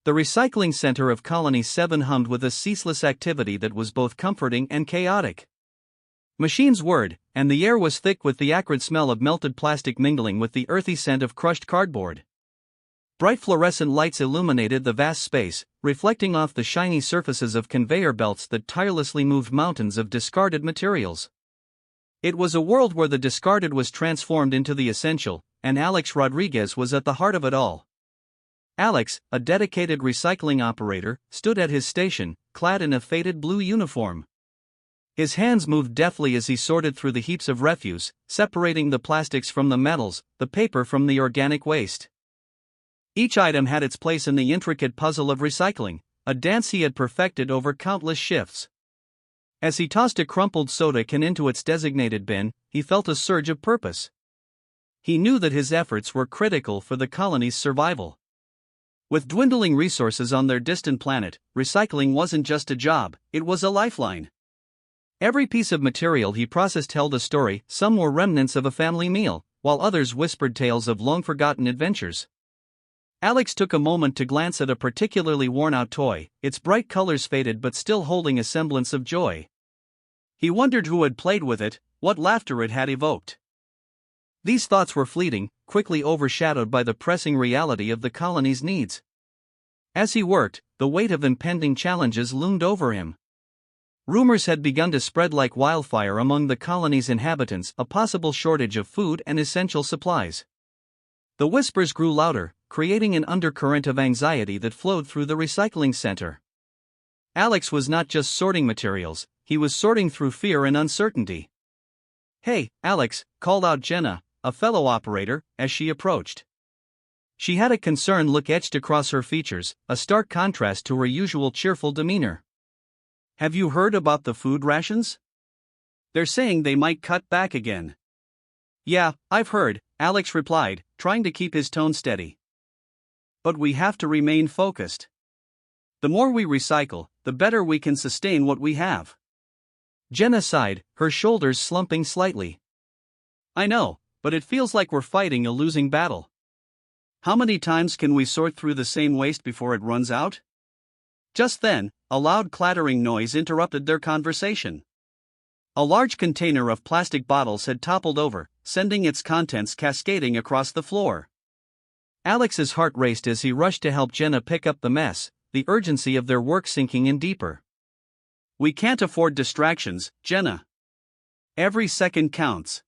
The recycling center of Colony 7 hummed with a ceaseless activity that was both comforting and chaotic. Machines whirred, and the air was thick with the acrid smell of melted plastic mingling with the earthy scent of crushed cardboard. Bright fluorescent lights illuminated the vast space, reflecting off the shiny surfaces of conveyor belts that tirelessly moved mountains of discarded materials. It was a world where the discarded was transformed into the essential, and Alex Rodriguez was at the heart of it all. Alex, a dedicated recycling operator, stood at his station, clad in a faded blue uniform. His hands moved deftly as he sorted through the heaps of refuse, separating the plastics from the metals, the paper from the organic waste. Each item had its place in the intricate puzzle of recycling, a dance he had perfected over countless shifts. As he tossed a crumpled soda can into its designated bin, he felt a surge of purpose. He knew that his efforts were critical for the colony's survival. With dwindling resources on their distant planet, recycling wasn't just a job, it was a lifeline. Every piece of material he processed held a story. Some were remnants of a family meal, while others whispered tales of long-forgotten adventures. Alex took a moment to glance at a particularly worn-out toy, its bright colors faded but still holding a semblance of joy. He wondered who had played with it, what laughter it had evoked. These thoughts were fleeting, quickly overshadowed by the pressing reality of the colony's needs. As he worked, the weight of impending challenges loomed over him. Rumors had begun to spread like wildfire among the colony's inhabitants, a possible shortage of food and essential supplies. The whispers grew louder, creating an undercurrent of anxiety that flowed through the recycling center. Alex was not just sorting materials, he was sorting through fear and uncertainty. "Hey, Alex," called out Jenna, a fellow operator, as she approached. She had a concerned look etched across her features, a stark contrast to her usual cheerful demeanor. "Have you heard about the food rations? They're saying they might cut back again." "Yeah, I've heard," Alex replied, trying to keep his tone steady. "But we have to remain focused. The more we recycle, the better we can sustain what we have." Jenna sighed, her shoulders slumping slightly. "I know, but it feels like we're fighting a losing battle. How many times can we sort through the same waste before it runs out?" Just then, a loud clattering noise interrupted their conversation. A large container of plastic bottles had toppled over, sending its contents cascading across the floor. Alex's heart raced as he rushed to help Jenna pick up the mess, the urgency of their work sinking in deeper. "We can't afford distractions, Jenna. Every second counts."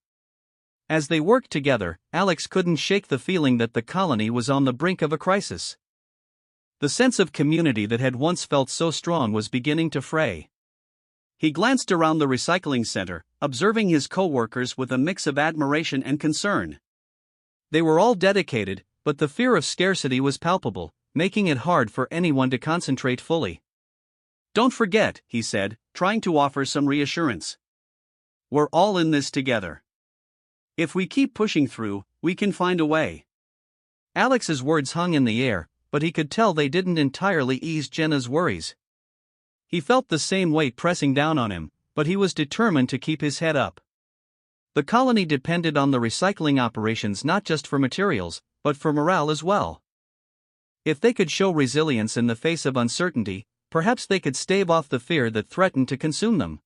As they worked together, Alex couldn't shake the feeling that the colony was on the brink of a crisis. The sense of community that had once felt so strong was beginning to fray. He glanced around the recycling center, observing his co-workers with a mix of admiration and concern. They were all dedicated, but the fear of scarcity was palpable, making it hard for anyone to concentrate fully. "Don't forget," he said, trying to offer some reassurance. "We're all in this together. If we keep pushing through, we can find a way." Alex's words hung in the air, but he could tell they didn't entirely ease Jenna's worries. He felt the same weight pressing down on him, but he was determined to keep his head up. The colony depended on the recycling operations not just for materials, but for morale as well. If they could show resilience in the face of uncertainty, perhaps they could stave off the fear that threatened to consume them.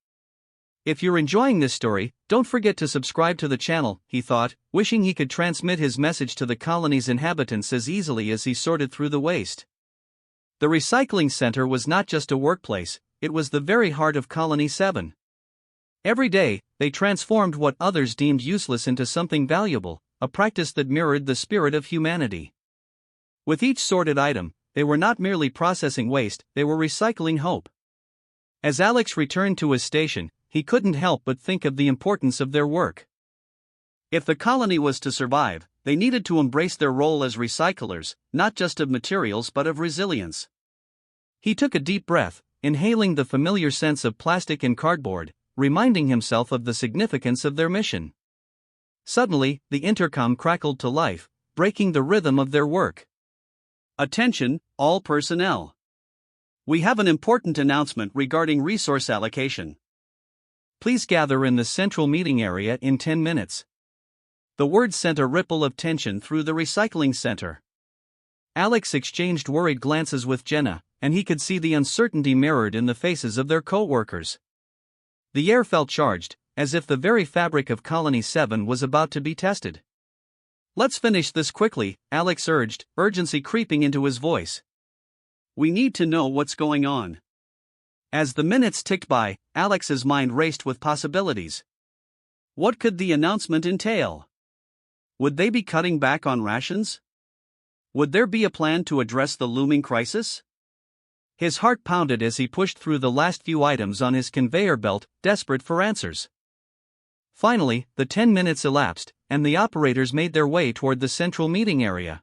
If you're enjoying this story, don't forget to subscribe to the channel, he thought, wishing he could transmit his message to the colony's inhabitants as easily as he sorted through the waste. The recycling center was not just a workplace, it was the very heart of Colony 7. Every day, they transformed what others deemed useless into something valuable, a practice that mirrored the spirit of humanity. With each sorted item, they were not merely processing waste, they were recycling hope. As Alex returned to his station, he couldn't help but think of the importance of their work. If the colony was to survive, they needed to embrace their role as recyclers, not just of materials but of resilience. He took a deep breath, inhaling the familiar sense of plastic and cardboard, reminding himself of the significance of their mission. Suddenly, the intercom crackled to life, breaking the rhythm of their work. "Attention, all personnel. We have an important announcement regarding resource allocation. Please gather in the central meeting area in 10 minutes. The word sent a ripple of tension through the recycling center. Alex exchanged worried glances with Jenna, and he could see the uncertainty mirrored in the faces of their co-workers. The air felt charged, as if the very fabric of Colony 7 was about to be tested. "Let's finish this quickly," Alex urged, urgency creeping into his voice. "We need to know what's going on." As the minutes ticked by, Alex's mind raced with possibilities. What could the announcement entail? Would they be cutting back on rations? Would there be a plan to address the looming crisis? His heart pounded as he pushed through the last few items on his conveyor belt, desperate for answers. Finally, the 10 minutes elapsed, and the operators made their way toward the central meeting area.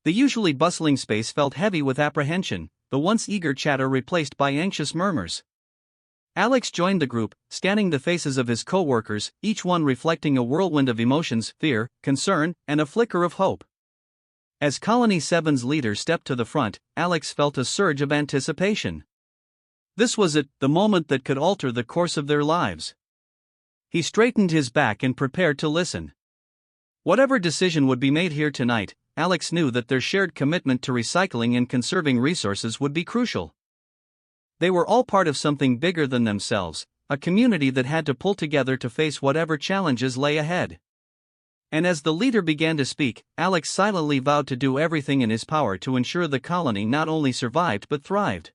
The usually bustling space felt heavy with apprehension, the once eager chatter replaced by anxious murmurs. Alex joined the group, scanning the faces of his co-workers, each one reflecting a whirlwind of emotions, fear, concern, and a flicker of hope. As Colony 7's leader stepped to the front, Alex felt a surge of anticipation. This was it, the moment that could alter the course of their lives. He straightened his back and prepared to listen. Whatever decision would be made here tonight, Alex knew that their shared commitment to recycling and conserving resources would be crucial. They were all part of something bigger than themselves, a community that had to pull together to face whatever challenges lay ahead. And as the leader began to speak, Alex silently vowed to do everything in his power to ensure the colony not only survived but thrived.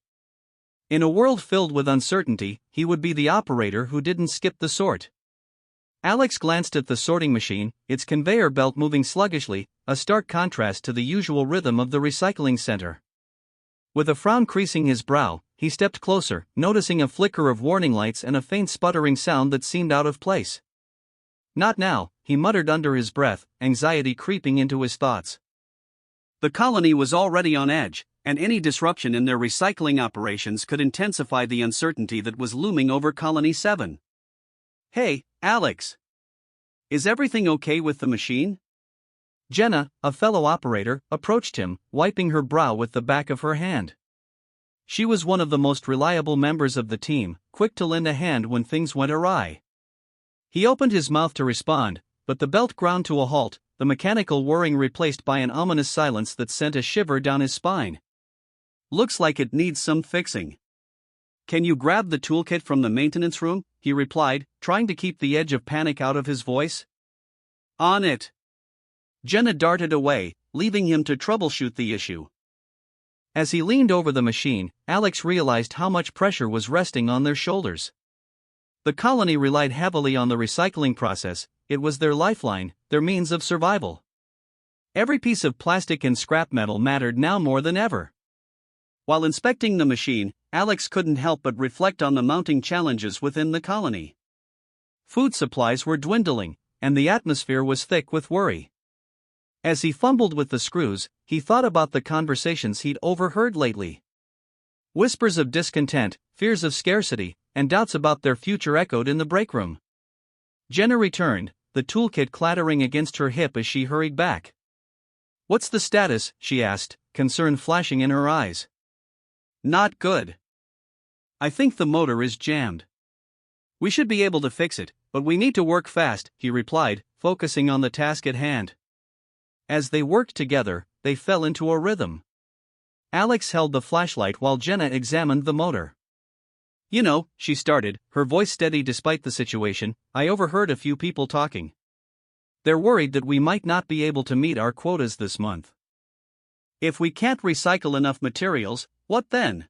In a world filled with uncertainty, he would be the operator who didn't skip the sort. Alex glanced at the sorting machine, its conveyor belt moving sluggishly, a stark contrast to the usual rhythm of the recycling center. With a frown creasing his brow, he stepped closer, noticing a flicker of warning lights and a faint sputtering sound that seemed out of place. "Not now," he muttered under his breath, anxiety creeping into his thoughts. The colony was already on edge, and any disruption in their recycling operations could intensify the uncertainty that was looming over Colony 7. "Hey, Alex. Is everything okay with the machine?" Jenna, a fellow operator, approached him, wiping her brow with the back of her hand. She was one of the most reliable members of the team, quick to lend a hand when things went awry. He opened his mouth to respond, but the belt ground to a halt, the mechanical whirring replaced by an ominous silence that sent a shiver down his spine. "Looks like it needs some fixing. Can you grab the toolkit from the maintenance room?" he replied, trying to keep the edge of panic out of his voice. "On it." Jenna darted away, leaving him to troubleshoot the issue. As he leaned over the machine, Alex realized how much pressure was resting on their shoulders. The colony relied heavily on the recycling process, it was their lifeline, their means of survival. Every piece of plastic and scrap metal mattered now more than ever. While inspecting the machine, Alex couldn't help but reflect on the mounting challenges within the colony. Food supplies were dwindling, and the atmosphere was thick with worry. As he fumbled with the screws, he thought about the conversations he'd overheard lately. Whispers of discontent, fears of scarcity, and doubts about their future echoed in the break room. Jenna returned, the toolkit clattering against her hip as she hurried back. "What's the status?" she asked, concern flashing in her eyes. "Not good. I think the motor is jammed. We should be able to fix it, but we need to work fast," he replied, focusing on the task at hand. As they worked together, they fell into a rhythm. Alex held the flashlight while Jenna examined the motor. "You know," she started, her voice steady despite the situation, "I overheard a few people talking. They're worried that we might not be able to meet our quotas this month. If we can't recycle enough materials, what then?"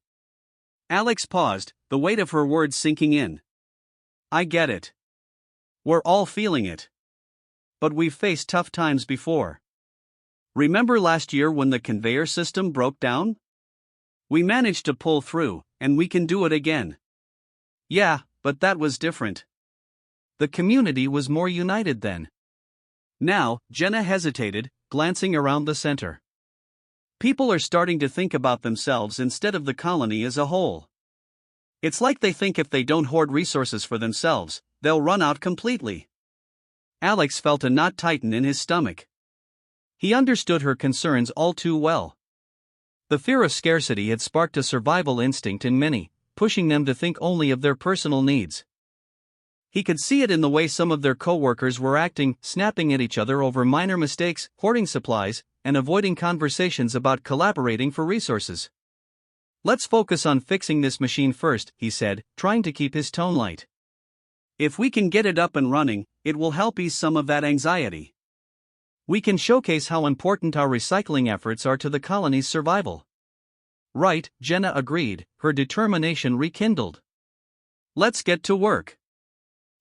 Alex paused, the weight of her words sinking in. "I get it. We're all feeling it. But we've faced tough times before. Remember last year when the conveyor system broke down? We managed to pull through, and we can do it again." "Yeah, but that was different. The community was more united then." Now, Jenna hesitated, glancing around the center. "People are starting to think about themselves instead of the colony as a whole. It's like they think if they don't hoard resources for themselves, they'll run out completely." Alex felt a knot tighten in his stomach. He understood her concerns all too well. The fear of scarcity had sparked a survival instinct in many, pushing them to think only of their personal needs. He could see it in the way some of their co-workers were acting, snapping at each other over minor mistakes, hoarding supplies, and avoiding conversations about collaborating for resources. "Let's focus on fixing this machine first," he said, trying to keep his tone light. "If we can get it up and running, it will help ease some of that anxiety. We can showcase how important our recycling efforts are to the colony's survival." "Right," Jenna agreed, her determination rekindled. "Let's get to work."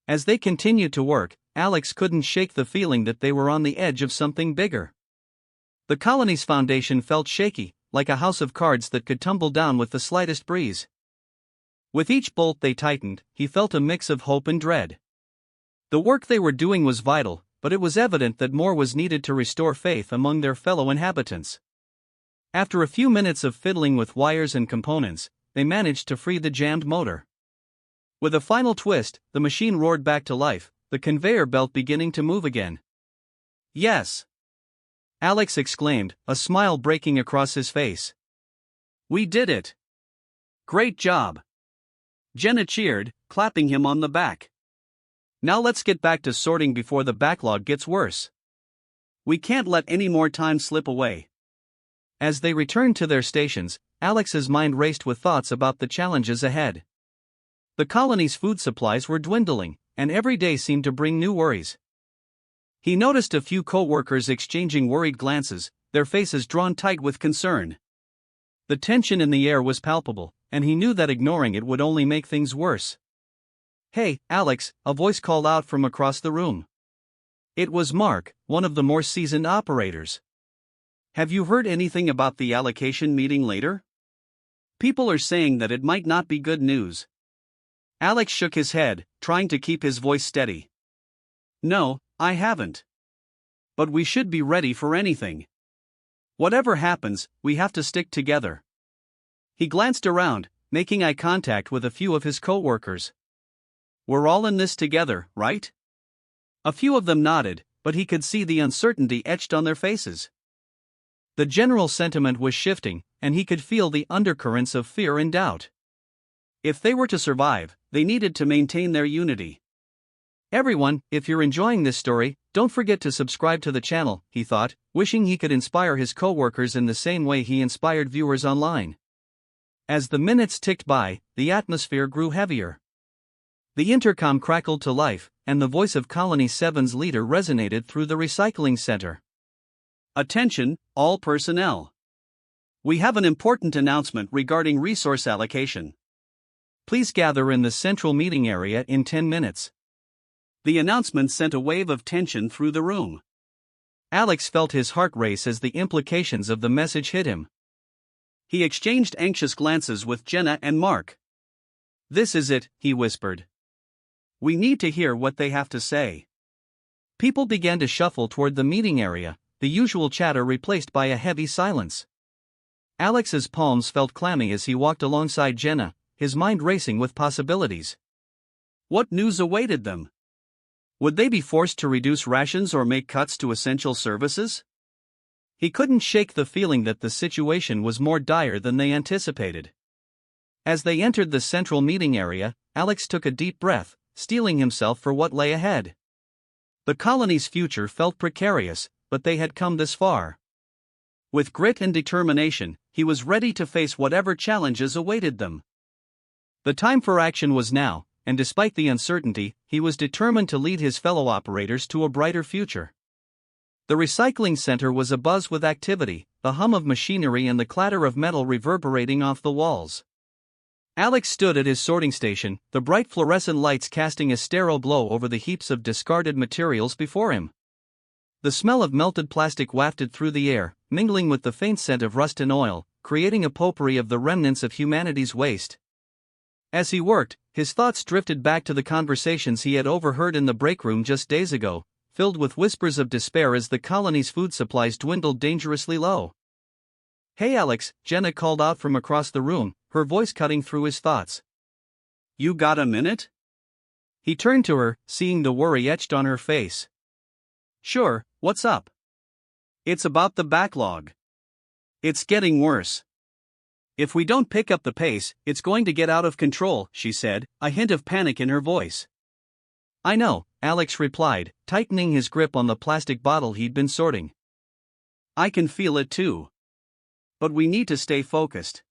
As they continued to work, Alex couldn't shake the feeling that they were on the edge of something bigger. The colony's foundation felt shaky, like a house of cards that could tumble down with the slightest breeze. With each bolt they tightened, he felt a mix of hope and dread. The work they were doing was vital, but it was evident that more was needed to restore faith among their fellow inhabitants. After a few minutes of fiddling with wires and components, they managed to free the jammed motor. With a final twist, the machine roared back to life, the conveyor belt beginning to move again. "Yes!" Alex exclaimed, a smile breaking across his face. "We did it! Great job!" Jenna cheered, clapping him on the back. "Now let's get back to sorting before the backlog gets worse. We can't let any more time slip away." As they returned to their stations, Alex's mind raced with thoughts about the challenges ahead. The colony's food supplies were dwindling, and every day seemed to bring new worries. He noticed a few co-workers exchanging worried glances, their faces drawn tight with concern. The tension in the air was palpable, and he knew that ignoring it would only make things worse. "Hey, Alex," a voice called out from across the room. It was Mark, one of the more seasoned operators. "Have you heard anything about the allocation meeting later? People are saying that it might not be good news." Alex shook his head, trying to keep his voice steady. "No, I haven't. But we should be ready for anything. Whatever happens, we have to stick together." He glanced around, making eye contact with a few of his co-workers. "We're all in this together, right?" A few of them nodded, but he could see the uncertainty etched on their faces. The general sentiment was shifting, and he could feel the undercurrents of fear and doubt. If they were to survive, they needed to maintain their unity. "Everyone, if you're enjoying this story, don't forget to subscribe to the channel," he thought, wishing he could inspire his co-workers in the same way he inspired viewers online. As the minutes ticked by, the atmosphere grew heavier. The intercom crackled to life, and the voice of Colony 7's leader resonated through the recycling center. "Attention, all personnel. We have an important announcement regarding resource allocation. Please gather in the central meeting area in 10 minutes. The announcement sent a wave of tension through the room. Alex felt his heart race as the implications of the message hit him. He exchanged anxious glances with Jenna and Mark. "This is it," he whispered. "We need to hear what they have to say." People began to shuffle toward the meeting area, the usual chatter replaced by a heavy silence. Alex's palms felt clammy as he walked alongside Jenna, his mind racing with possibilities. What news awaited them? Would they be forced to reduce rations or make cuts to essential services? He couldn't shake the feeling that the situation was more dire than they anticipated. As they entered the central meeting area, Alex took a deep breath, steeling himself for what lay ahead. The colony's future felt precarious, but they had come this far. With grit and determination, he was ready to face whatever challenges awaited them. The time for action was now, and despite the uncertainty, he was determined to lead his fellow operators to a brighter future. The recycling center was abuzz with activity, the hum of machinery and the clatter of metal reverberating off the walls. Alex stood at his sorting station, the bright fluorescent lights casting a sterile glow over the heaps of discarded materials before him. The smell of melted plastic wafted through the air, mingling with the faint scent of rust and oil, creating a potpourri of the remnants of humanity's waste. As he worked, his thoughts drifted back to the conversations he had overheard in the break room just days ago, filled with whispers of despair as the colony's food supplies dwindled dangerously low. "Hey Alex," Jenna called out from across the room, her voice cutting through his thoughts. "You got a minute?" He turned to her, seeing the worry etched on her face. "Sure, what's up?" "It's about the backlog. It's getting worse. If we don't pick up the pace, it's going to get out of control," she said, a hint of panic in her voice. "I know," Alex replied, tightening his grip on the plastic bottle he'd been sorting. I can feel it too. But we need to stay focused.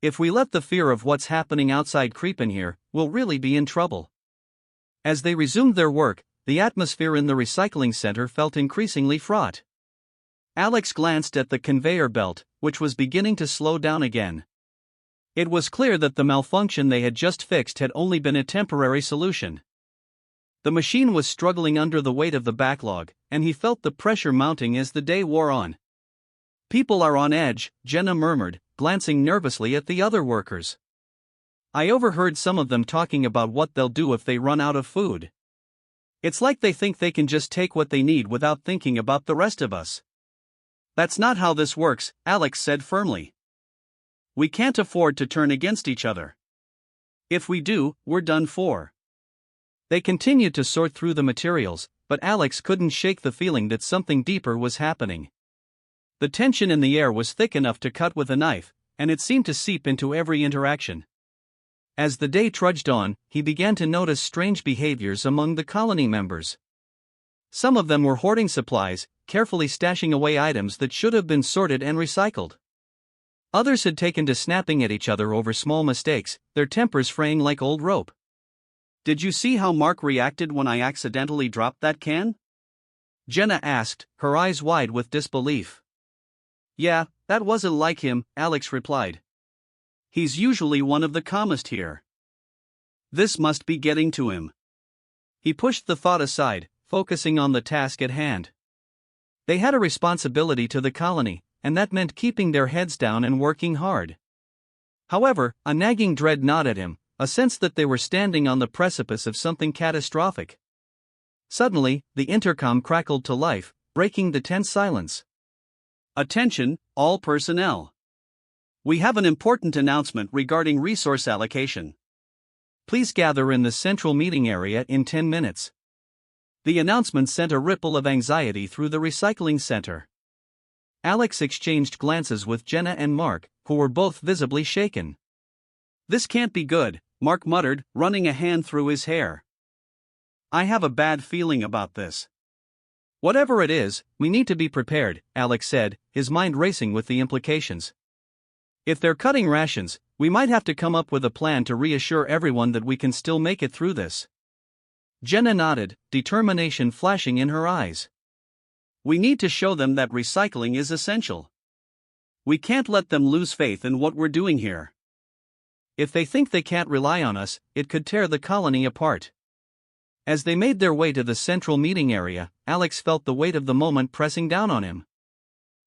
If we let the fear of what's happening outside creep in here, we'll really be in trouble. As they resumed their work, the atmosphere in the recycling center felt increasingly fraught. Alex glanced at the conveyor belt, which was beginning to slow down again. It was clear that the malfunction they had just fixed had only been a temporary solution. The machine was struggling under the weight of the backlog, and he felt the pressure mounting as the day wore on. People are on edge, Jenna murmured, glancing nervously at the other workers. I overheard some of them talking about what they'll do if they run out of food. It's like they think they can just take what they need without thinking about the rest of us. That's not how this works, Alex said firmly. We can't afford to turn against each other. If we do, we're done for. They continued to sort through the materials, but Alex couldn't shake the feeling that something deeper was happening. The tension in the air was thick enough to cut with a knife, and it seemed to seep into every interaction. As the day trudged on, he began to notice strange behaviors among the colony members. Some of them were hoarding supplies, carefully stashing away items that should have been sorted and recycled. Others had taken to snapping at each other over small mistakes, their tempers fraying like old rope. Did you see how Mark reacted when I accidentally dropped that can? Jenna asked, her eyes wide with disbelief. Yeah, that wasn't like him, Alex replied. He's usually one of the calmest here. This must be getting to him. He pushed the thought aside, focusing on the task at hand. They had a responsibility to the colony, and that meant keeping their heads down and working hard. However, a nagging dread gnawed at him, a sense that they were standing on the precipice of something catastrophic. Suddenly, the intercom crackled to life, breaking the tense silence. Attention, all personnel. We have an important announcement regarding resource allocation. Please gather in the central meeting area in 10 minutes. The announcement sent a ripple of anxiety through the recycling center. Alex exchanged glances with Jenna and Mark, who were both visibly shaken. This can't be good, Mark muttered, running a hand through his hair. I have a bad feeling about this. Whatever it is, we need to be prepared, Alex said, his mind racing with the implications. If they're cutting rations, we might have to come up with a plan to reassure everyone that we can still make it through this. Jenna nodded, determination flashing in her eyes. We need to show them that recycling is essential. We can't let them lose faith in what we're doing here. If they think they can't rely on us, it could tear the colony apart. As they made their way to the central meeting area, Alex felt the weight of the moment pressing down on him.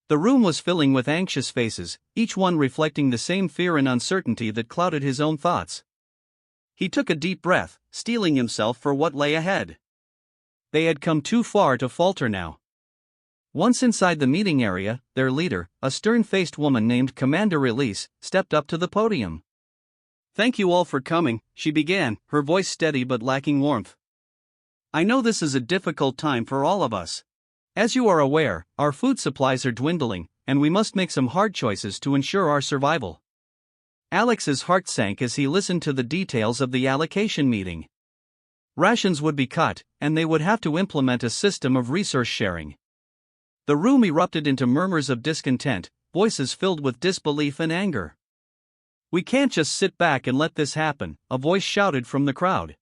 The room was filling with anxious faces, each one reflecting the same fear and uncertainty that clouded his own thoughts. He took a deep breath, steeling himself for what lay ahead. They had come too far to falter now. Once inside the meeting area, their leader, a stern-faced woman named Commander Elise, stepped up to the podium. Thank you all for coming, she began, her voice steady but lacking warmth. I know this is a difficult time for all of us. As you are aware, our food supplies are dwindling, and we must make some hard choices to ensure our survival. Alex's heart sank as he listened to the details of the allocation meeting. Rations would be cut, and they would have to implement a system of resource sharing. The room erupted into murmurs of discontent, voices filled with disbelief and anger. We can't just sit back and let this happen, a voice shouted from the crowd.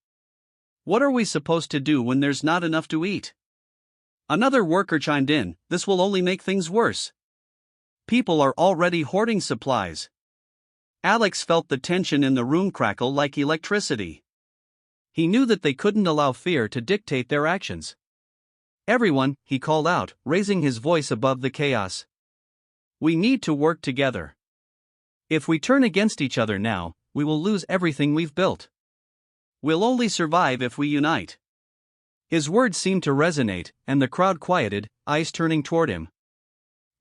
What are we supposed to do when there's not enough to eat? Another worker chimed in, this will only make things worse. People are already hoarding supplies. Alex felt the tension in the room crackle like electricity. He knew that they couldn't allow fear to dictate their actions. Everyone, he called out, raising his voice above the chaos. We need to work together. If we turn against each other now, we will lose everything we've built. We'll only survive if we unite. His words seemed to resonate, and the crowd quieted, eyes turning toward him.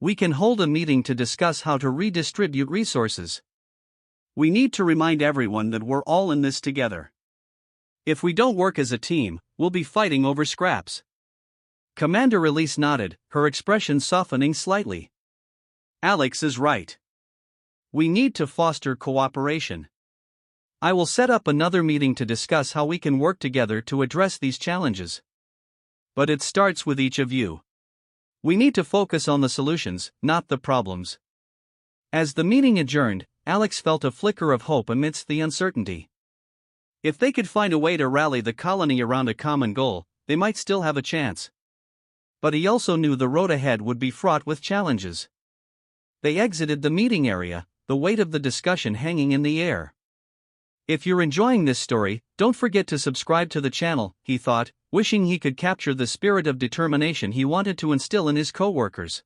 We can hold a meeting to discuss how to redistribute resources. We need to remind everyone that we're all in this together. If we don't work as a team, we'll be fighting over scraps. Commander Elise nodded, her expression softening slightly. Alex is right. We need to foster cooperation. I will set up another meeting to discuss how we can work together to address these challenges. But it starts with each of you. We need to focus on the solutions, not the problems. As the meeting adjourned, Alex felt a flicker of hope amidst the uncertainty. If they could find a way to rally the colony around a common goal, they might still have a chance. But he also knew the road ahead would be fraught with challenges. They exited the meeting area, the weight of the discussion hanging in the air. If you're enjoying this story, don't forget to subscribe to the channel, he thought, wishing he could capture the spirit of determination he wanted to instill in his co-workers.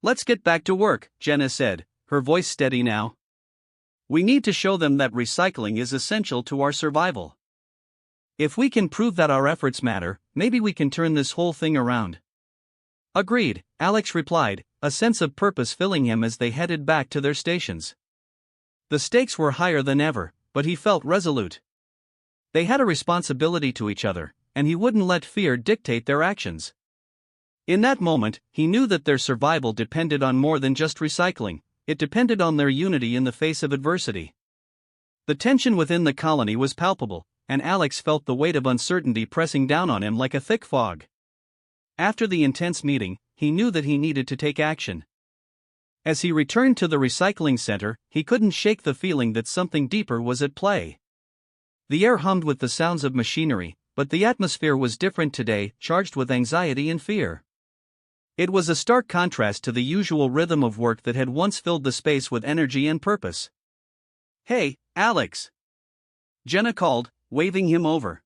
Let's get back to work, Jenna said, her voice steady now. We need to show them that recycling is essential to our survival. If we can prove that our efforts matter, maybe we can turn this whole thing around. Agreed, Alex replied, a sense of purpose filling him as they headed back to their stations. The stakes were higher than ever, but he felt resolute. They had a responsibility to each other, and he wouldn't let fear dictate their actions. In that moment, he knew that their survival depended on more than just recycling, it depended on their unity in the face of adversity. The tension within the colony was palpable, and Alex felt the weight of uncertainty pressing down on him like a thick fog. After the intense meeting, he knew that he needed to take action. As he returned to the recycling center, he couldn't shake the feeling that something deeper was at play. The air hummed with the sounds of machinery, but the atmosphere was different today, charged with anxiety and fear. It was a stark contrast to the usual rhythm of work that had once filled the space with energy and purpose. "Hey, Alex!" Jenna called, waving him over.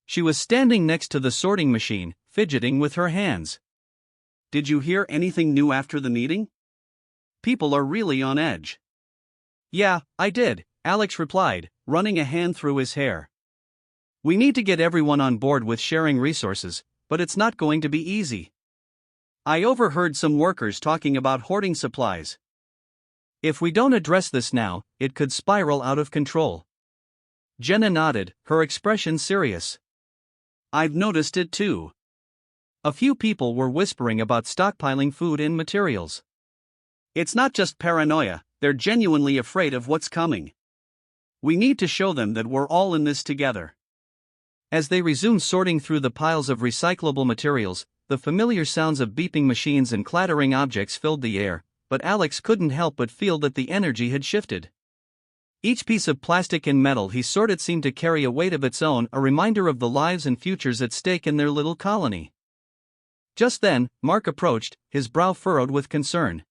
She was standing next to the sorting machine, fidgeting with her hands. "Did you hear anything new after the meeting? People are really on edge." "Yeah, I did," Alex replied, running a hand through his hair. "We need to get everyone on board with sharing resources, but it's not going to be easy. I overheard some workers talking about hoarding supplies. If we don't address this now, it could spiral out of control." Jenna nodded, her expression serious. "I've noticed it too. A few people were whispering about stockpiling food and materials. It's not just paranoia, they're genuinely afraid of what's coming. We need to show them that we're all in this together." As they resumed sorting through the piles of recyclable materials, the familiar sounds of beeping machines and clattering objects filled the air, but Alex couldn't help but feel that the energy had shifted. Each piece of plastic and metal he sorted seemed to carry a weight of its own, a reminder of the lives and futures at stake in their little colony. Just then, Mark approached, his brow furrowed with concern.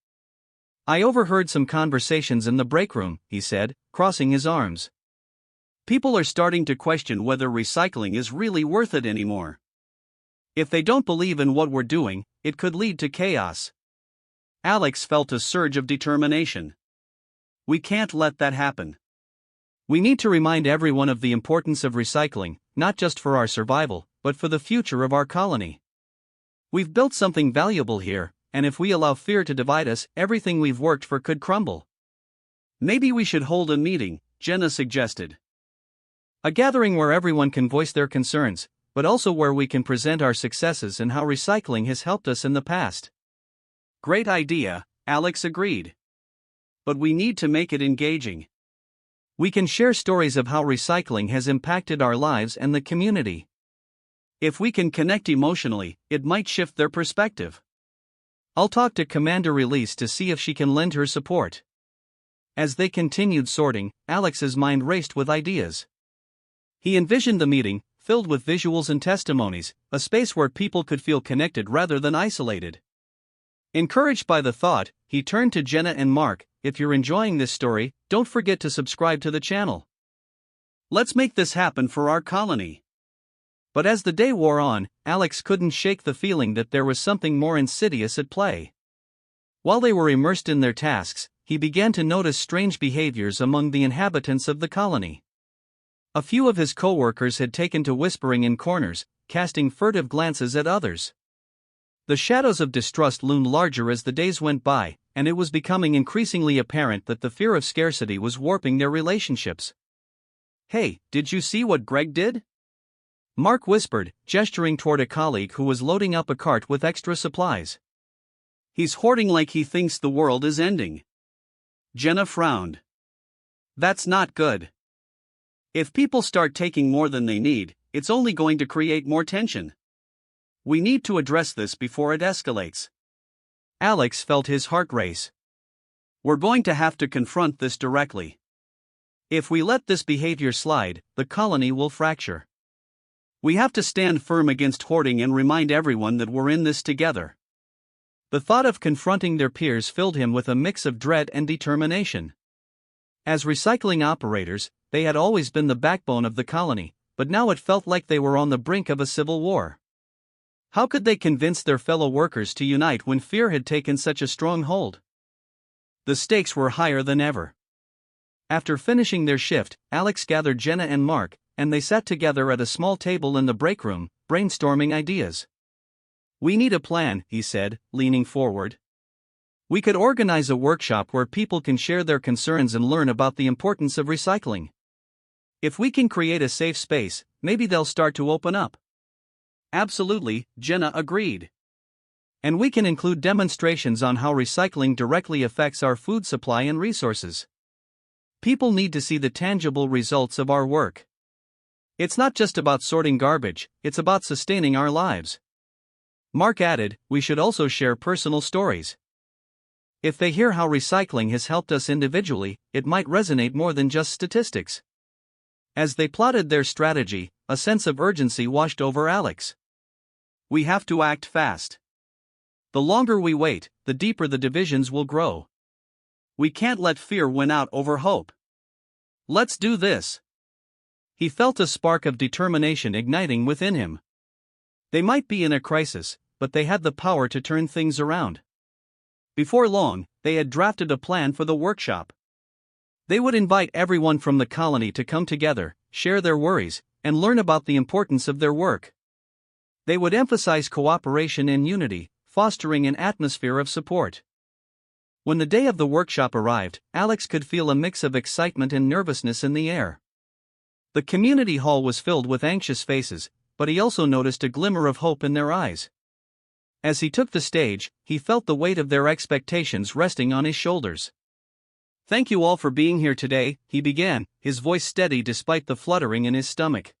"I overheard some conversations in the break room," he said, crossing his arms. "People are starting to question whether recycling is really worth it anymore. If they don't believe in what we're doing, it could lead to chaos." Alex felt a surge of determination. "We can't let that happen. We need to remind everyone of the importance of recycling, not just for our survival, but for the future of our colony. We've built something valuable here, and if we allow fear to divide us, everything we've worked for could crumble." "Maybe we should hold a meeting," Jenna suggested. "A gathering where everyone can voice their concerns, but also where we can present our successes and how recycling has helped us in the past." "Great idea," Alex agreed. "But we need to make it engaging. We can share stories of how recycling has impacted our lives and the community. If we can connect emotionally, it might shift their perspective. I'll talk to Commander Release to see if she can lend her support." As they continued sorting, Alex's mind raced with ideas. He envisioned the meeting, filled with visuals and testimonies, a space where people could feel connected rather than isolated. Encouraged by the thought, he turned to Jenna and Mark. "If you're enjoying this story, don't forget to subscribe to the channel. Let's make this happen for our colony." But as the day wore on, Alex couldn't shake the feeling that there was something more insidious at play. While they were immersed in their tasks, he began to notice strange behaviors among the inhabitants of the colony. A few of his co-workers had taken to whispering in corners, casting furtive glances at others. The shadows of distrust loomed larger as the days went by, and it was becoming increasingly apparent that the fear of scarcity was warping their relationships. "Hey, did you see what Greg did?" Mark whispered, gesturing toward a colleague who was loading up a cart with extra supplies. "He's hoarding like he thinks the world is ending." Jenna frowned. "That's not good. If people start taking more than they need, it's only going to create more tension. We need to address this before it escalates. Alex felt his heart race. We're going to have to confront this directly. If we let this behavior slide, the colony will fracture. We have to stand firm against hoarding and remind everyone that we're in this together. The thought of confronting their peers filled him with a mix of dread and determination. As recycling operators, they had always been the backbone of the colony, but now it felt like they were on the brink of a civil war. How could they convince their fellow workers to unite when fear had taken such a strong hold? The stakes were higher than ever. After finishing their shift, Alex gathered Jenna and Mark, and they sat together at a small table in the break room, brainstorming ideas. We need a plan, he said, leaning forward. We could organize a workshop where people can share their concerns and learn about the importance of recycling. If we can create a safe space, maybe they'll start to open up. Absolutely, Jenna agreed. And we can include demonstrations on how recycling directly affects our food supply and resources. People need to see the tangible results of our work. It's not just about sorting garbage, it's about sustaining our lives. Mark added, we should also share personal stories. If they hear how recycling has helped us individually, it might resonate more than just statistics. As they plotted their strategy, a sense of urgency washed over Alex. We have to act fast. The longer we wait, the deeper the divisions will grow. We can't let fear win out over hope. Let's do this. He felt a spark of determination igniting within him. They might be in a crisis, but they had the power to turn things around. Before long, they had drafted a plan for the workshop. They would invite everyone from the colony to come together, share their worries, and learn about the importance of their work. They would emphasize cooperation and unity, fostering an atmosphere of support. When the day of the workshop arrived, Alex could feel a mix of excitement and nervousness in the air. The community hall was filled with anxious faces, but he also noticed a glimmer of hope in their eyes. As he took the stage, he felt the weight of their expectations resting on his shoulders. Thank you all for being here today, he began, his voice steady despite the fluttering in his stomach.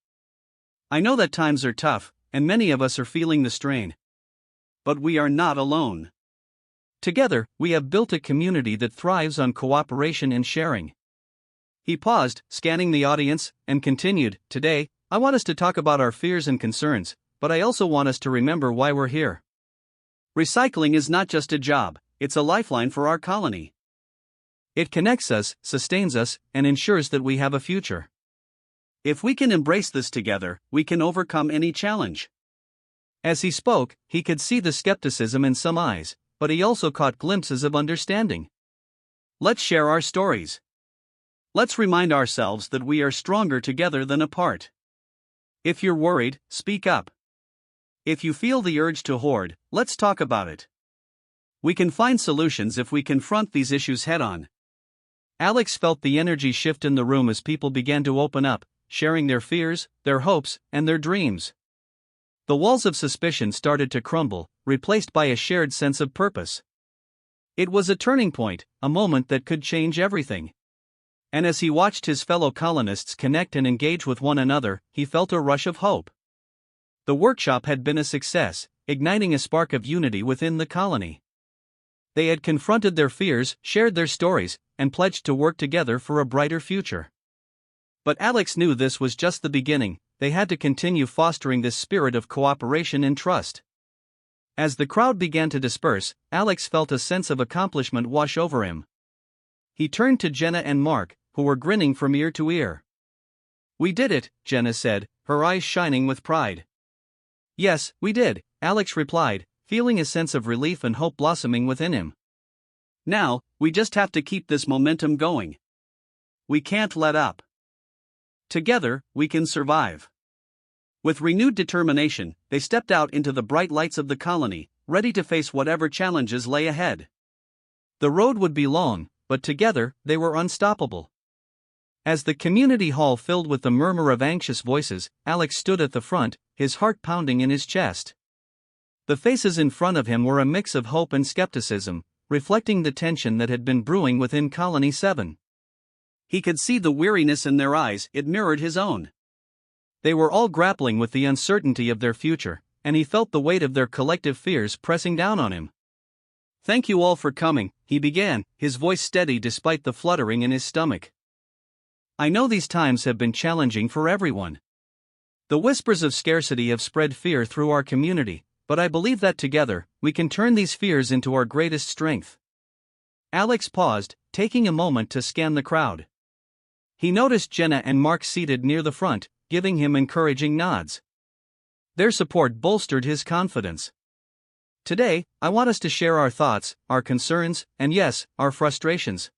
I know that times are tough, and many of us are feeling the strain. But we are not alone. Together, we have built a community that thrives on cooperation and sharing. He paused, scanning the audience, and continued, today, I want us to talk about our fears and concerns, but I also want us to remember why we're here. Recycling is not just a job, it's a lifeline for our colony. It connects us, sustains us, and ensures that we have a future. If we can embrace this together, we can overcome any challenge. As he spoke, he could see the skepticism in some eyes, but he also caught glimpses of understanding. Let's share our stories. Let's remind ourselves that we are stronger together than apart. If you're worried, speak up. If you feel the urge to hoard, let's talk about it. We can find solutions if we confront these issues head-on. Alex felt the energy shift in the room as people began to open up, sharing their fears, their hopes, and their dreams. The walls of suspicion started to crumble, replaced by a shared sense of purpose. It was a turning point, a moment that could change everything. And as he watched his fellow colonists connect and engage with one another, he felt a rush of hope. The workshop had been a success, igniting a spark of unity within the colony. They had confronted their fears, shared their stories, and pledged to work together for a brighter future. But Alex knew this was just the beginning. They had to continue fostering this spirit of cooperation and trust. As the crowd began to disperse, Alex felt a sense of accomplishment wash over him. He turned to Jenna and Mark, who were grinning from ear to ear. We did it, Jenna said, her eyes shining with pride. Yes, we did, Alex replied, feeling a sense of relief and hope blossoming within him. Now, we just have to keep this momentum going. We can't let up. Together, we can survive. With renewed determination, they stepped out into the bright lights of the colony, ready to face whatever challenges lay ahead. The road would be long, but together, they were unstoppable. As the community hall filled with the murmur of anxious voices, Alex stood at the front, his heart pounding in his chest. The faces in front of him were a mix of hope and skepticism, reflecting the tension that had been brewing within Colony 7. He could see the weariness in their eyes, it mirrored his own. They were all grappling with the uncertainty of their future, and he felt the weight of their collective fears pressing down on him. "Thank you all for coming," he began, his voice steady despite the fluttering in his stomach. "I know these times have been challenging for everyone. The whispers of scarcity have spread fear through our community, but I believe that together, we can turn these fears into our greatest strength." Alex paused, taking a moment to scan the crowd. He noticed Jenna and Mark seated near the front, giving him encouraging nods. Their support bolstered his confidence. "Today, I want us to share our thoughts, our concerns, and yes, our frustrations.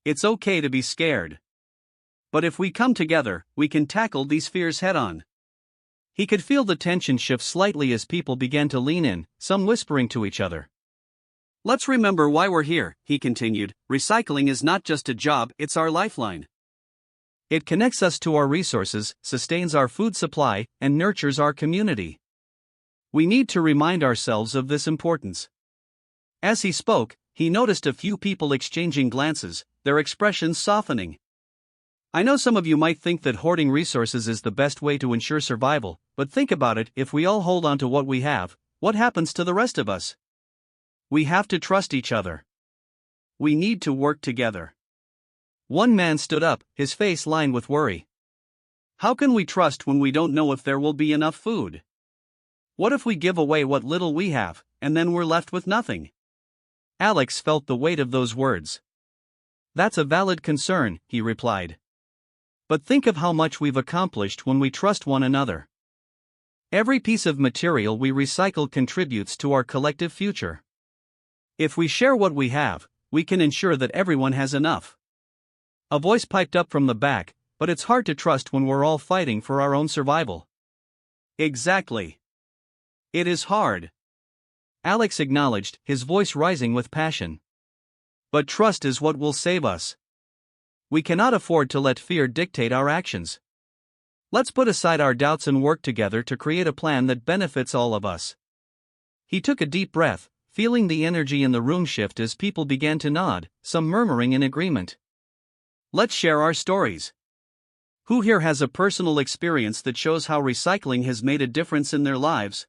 It's okay to be scared. But if we come together, we can tackle these fears head-on." He could feel the tension shift slightly as people began to lean in, some whispering to each other. "Let's remember why we're here," he continued. "Recycling is not just a job, it's our lifeline. It connects us to our resources, sustains our food supply, and nurtures our community. We need to remind ourselves of this importance." As he spoke, he noticed a few people exchanging glances, their expressions softening. "I know some of you might think that hoarding resources is the best way to ensure survival, but think about it, if we all hold on to what we have, what happens to the rest of us? We have to trust each other. We need to work together." One man stood up, his face lined with worry. "How can we trust when we don't know if there will be enough food? What if we give away what little we have, and then we're left with nothing?" Alex felt the weight of those words. "That's a valid concern," he replied. "But think of how much we've accomplished when we trust one another. Every piece of material we recycle contributes to our collective future. If we share what we have, we can ensure that everyone has enough." A voice piped up from the back, "But it's hard to trust when we're all fighting for our own survival." "Exactly. It is hard," Alex acknowledged, his voice rising with passion. "But trust is what will save us. We cannot afford to let fear dictate our actions. Let's put aside our doubts and work together to create a plan that benefits all of us." He took a deep breath, feeling the energy in the room shift as people began to nod, some murmuring in agreement. "Let's share our stories. Who here has a personal experience that shows how recycling has made a difference in their lives?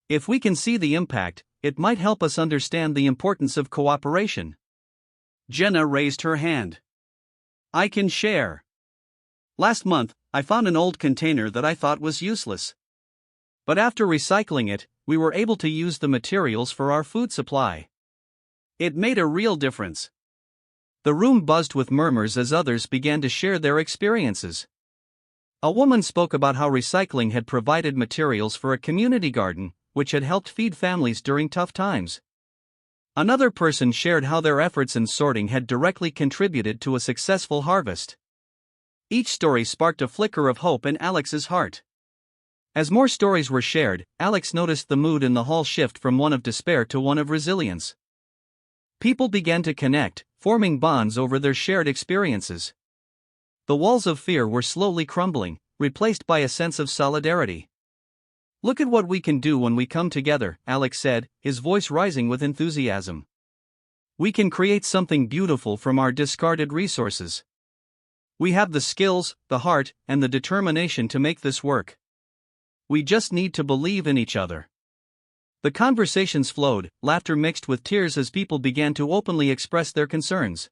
If we can see the impact, it might help us understand the importance of cooperation." Jenna raised her hand. "I can share. Last month, I found an old container that I thought was useless. But after recycling it, we were able to use the materials for our food supply. It made a real difference." The room buzzed with murmurs as others began to share their experiences. A woman spoke about how recycling had provided materials for a community garden, which had helped feed families during tough times. Another person shared how their efforts in sorting had directly contributed to a successful harvest. Each story sparked a flicker of hope in Alex's heart. As more stories were shared, Alex noticed the mood in the hall shift from one of despair to one of resilience. People began to connect, forming bonds over their shared experiences. The walls of fear were slowly crumbling, replaced by a sense of solidarity. "Look at what we can do when we come together," Alex said, his voice rising with enthusiasm. "We can create something beautiful from our discarded resources. We have the skills, the heart, and the determination to make this work. We just need to believe in each other." The conversations flowed, laughter mixed with tears as people began to openly express their concerns.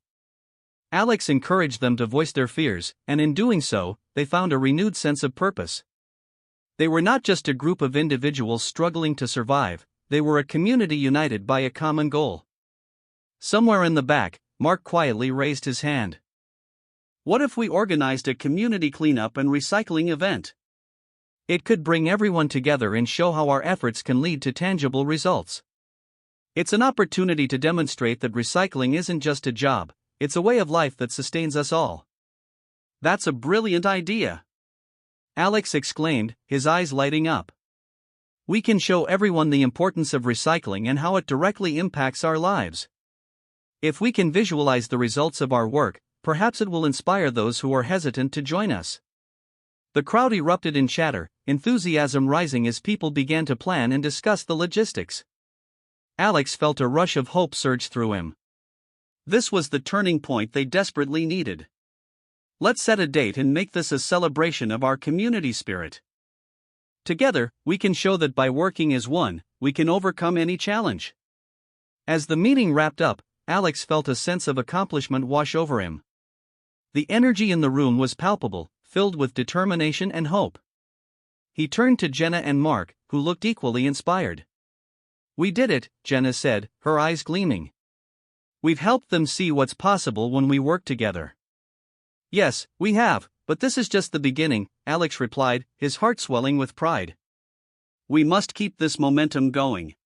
Alex encouraged them to voice their fears, and in doing so, they found a renewed sense of purpose. They were not just a group of individuals struggling to survive, they were a community united by a common goal. Somewhere in the back, Mark quietly raised his hand. "What if we organized a community cleanup and recycling event? It could bring everyone together and show how our efforts can lead to tangible results. It's an opportunity to demonstrate that recycling isn't just a job, it's a way of life that sustains us all." "That's a brilliant idea," Alex exclaimed, his eyes lighting up. "We can show everyone the importance of recycling and how it directly impacts our lives. If we can visualize the results of our work, perhaps it will inspire those who are hesitant to join us." The crowd erupted in chatter, enthusiasm rising as people began to plan and discuss the logistics. Alex felt a rush of hope surge through him. This was the turning point they desperately needed. "Let's set a date and make this a celebration of our community spirit." Together, we can show that by working as one, we can overcome any challenge. As the meeting wrapped up, Alex felt a sense of accomplishment wash over him. The energy in the room was palpable, filled with determination and hope. He turned to Jenna and Mark, who looked equally inspired. "We did it," Jenna said, her eyes gleaming. "We've helped them see what's possible when we work together." "Yes, we have, but this is just the beginning," Alex replied, his heart swelling with pride. "We must keep this momentum going.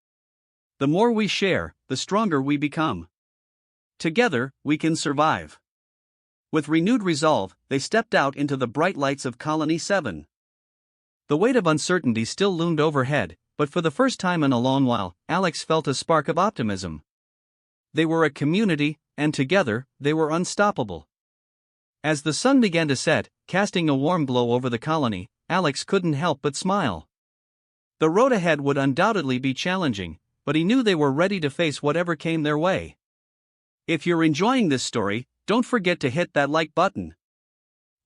The more we share, the stronger we become. Together, we can survive." With renewed resolve, they stepped out into the bright lights of Colony 7. The weight of uncertainty still loomed overhead, but for the first time in a long while, Alex felt a spark of optimism. They were a community, and together, they were unstoppable. As the sun began to set, casting a warm glow over the colony, Alex couldn't help but smile. The road ahead would undoubtedly be challenging, but he knew they were ready to face whatever came their way. If you're enjoying this story, don't forget to hit that like button.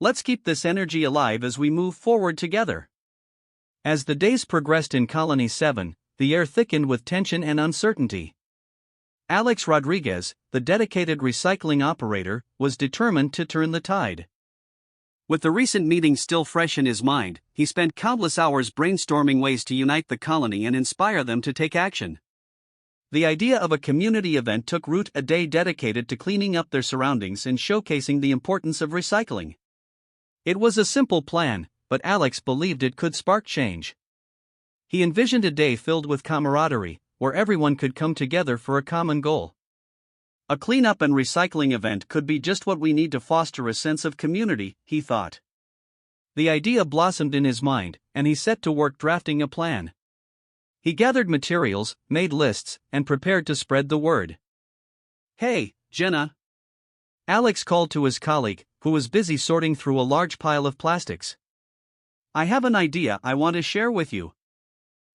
Let's keep this energy alive as we move forward together. As the days progressed in Colony 7, the air thickened with tension and uncertainty. Alex Rodriguez, the dedicated recycling operator, was determined to turn the tide. With the recent meeting still fresh in his mind, he spent countless hours brainstorming ways to unite the colony and inspire them to take action. The idea of a community event took root, a day dedicated to cleaning up their surroundings and showcasing the importance of recycling. It was a simple plan, but Alex believed it could spark change. He envisioned a day filled with camaraderie, where everyone could come together for a common goal. A cleanup and recycling event could be just what we need to foster a sense of community, he thought. The idea blossomed in his mind, and he set to work drafting a plan. He gathered materials, made lists, and prepared to spread the word. "Hey, Jenna," Alex called to his colleague, who was busy sorting through a large pile of plastics. "I have an idea I want to share with you.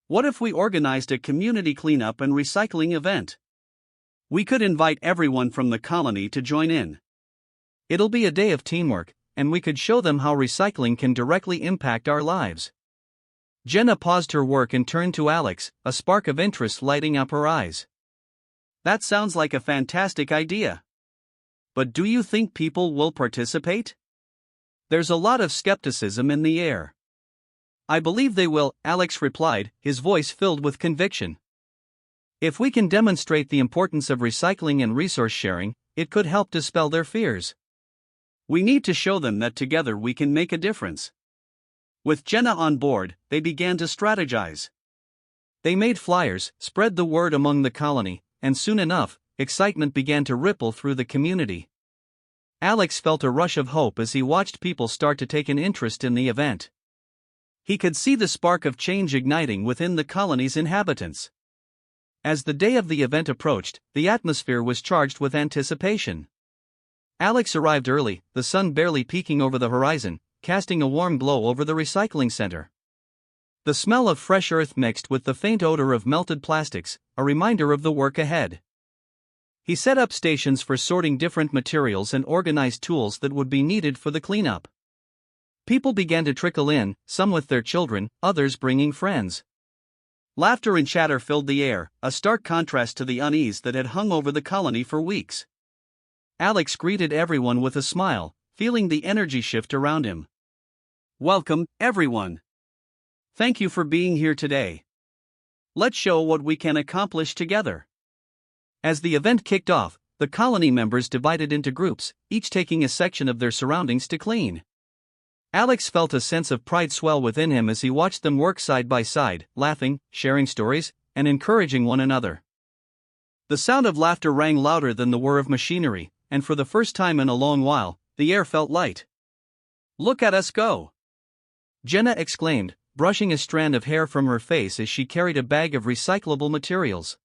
What if we organized a community cleanup and recycling event? We could invite everyone from the colony to join in. It'll be a day of teamwork, and we could show them how recycling can directly impact our lives." Jenna paused her work and turned to Alex, a spark of interest lighting up her eyes. "That sounds like a fantastic idea. But do you think people will participate? There's a lot of skepticism in the air." "I believe they will," Alex replied, his voice filled with conviction. "If we can demonstrate the importance of recycling and resource sharing, it could help dispel their fears. We need to show them that together we can make a difference." With Jenna on board, they began to strategize. They made flyers, spread the word among the colony, and soon enough, excitement began to ripple through the community. Alex felt a rush of hope as he watched people start to take an interest in the event. He could see the spark of change igniting within the colony's inhabitants. As the day of the event approached, the atmosphere was charged with anticipation. Alex arrived early, the sun barely peeking over the horizon, casting a warm glow over the recycling center. The smell of fresh earth mixed with the faint odor of melted plastics, a reminder of the work ahead. He set up stations for sorting different materials and organized tools that would be needed for the cleanup. People began to trickle in, some with their children, others bringing friends. Laughter and chatter filled the air, a stark contrast to the unease that had hung over the colony for weeks. Alex greeted everyone with a smile, feeling the energy shift around him. "Welcome, everyone. Thank you for being here today. Let's show what we can accomplish together." As the event kicked off, the colony members divided into groups, each taking a section of their surroundings to clean. Alex felt a sense of pride swell within him as he watched them work side by side, laughing, sharing stories, and encouraging one another. The sound of laughter rang louder than the whir of machinery, and for the first time in a long while, the air felt light. "Look at us go!" Jenna exclaimed, brushing a strand of hair from her face as she carried a bag of recyclable materials.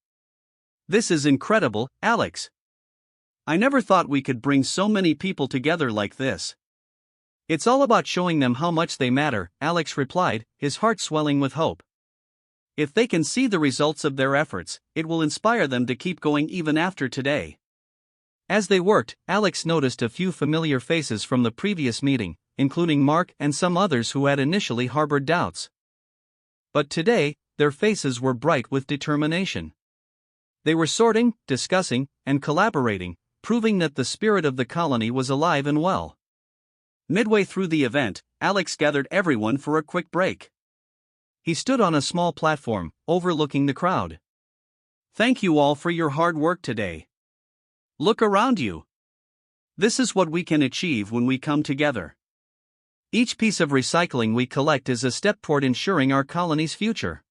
"This is incredible, Alex. I never thought we could bring so many people together like this." "It's all about showing them how much they matter," Alex replied, his heart swelling with hope. "If they can see the results of their efforts, it will inspire them to keep going even after today." As they worked, Alex noticed a few familiar faces from the previous meeting, including Mark and some others who had initially harbored doubts. But today, their faces were bright with determination. They were sorting, discussing, and collaborating, proving that the spirit of the colony was alive and well. Midway through the event, Alex gathered everyone for a quick break. He stood on a small platform, overlooking the crowd. "Thank you all for your hard work today. Look around you. This is what we can achieve when we come together. Each piece of recycling we collect is a step toward ensuring our colony's future.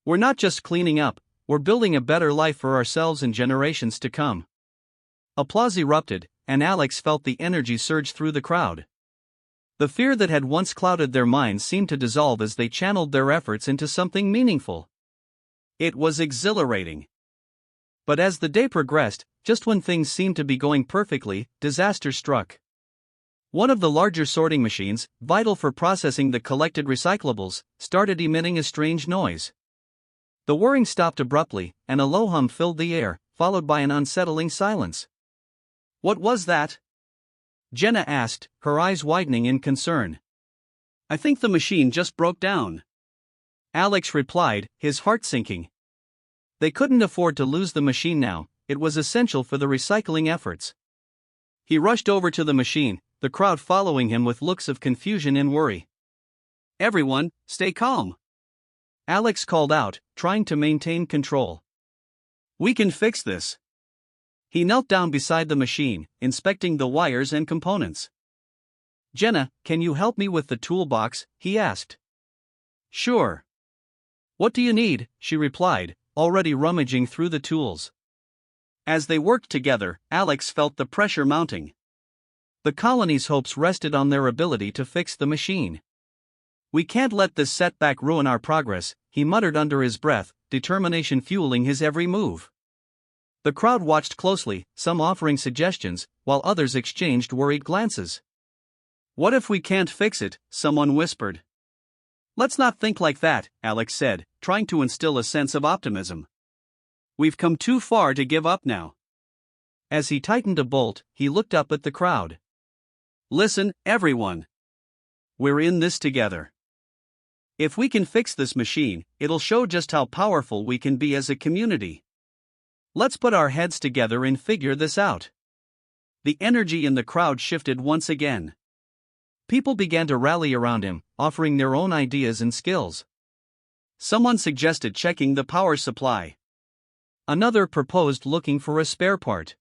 We're not just cleaning up, we're building a better life for ourselves and generations to come." Applause erupted, and Alex felt the energy surge through the crowd. The fear that had once clouded their minds seemed to dissolve as they channeled their efforts into something meaningful. It was exhilarating. But as the day progressed, just when things seemed to be going perfectly, disaster struck. One of the larger sorting machines, vital for processing the collected recyclables, started emitting a strange noise. The whirring stopped abruptly, and a low hum filled the air, followed by an unsettling silence. "What was that?" Jenna asked, her eyes widening in concern. "I think the machine just broke down," Alex replied, his heart sinking. They couldn't afford to lose the machine now, it was essential for the recycling efforts. He rushed over to the machine, the crowd following him with looks of confusion and worry. "Everyone, stay calm," Alex called out, trying to maintain control. "We can fix this." He knelt down beside the machine, inspecting the wires and components. "Jenna, can you help me with the toolbox?" he asked. "Sure. What do you need?" she replied, already rummaging through the tools. As they worked together, Alex felt the pressure mounting. The colony's hopes rested on their ability to fix the machine. "We can't let this setback ruin our progress," he muttered under his breath, determination fueling his every move. The crowd watched closely, some offering suggestions, while others exchanged worried glances. "What if we can't fix it?" someone whispered. "Let's not think like that," Alex said, trying to instill a sense of optimism. "We've come too far to give up now." As he tightened a bolt, he looked up at the crowd. "Listen, everyone. We're in this together. If we can fix this machine, it'll show just how powerful we can be as a community. Let's put our heads together and figure this out." The energy in the crowd shifted once again. People began to rally around him, offering their own ideas and skills. Someone suggested checking the power supply. Another proposed looking for a spare part.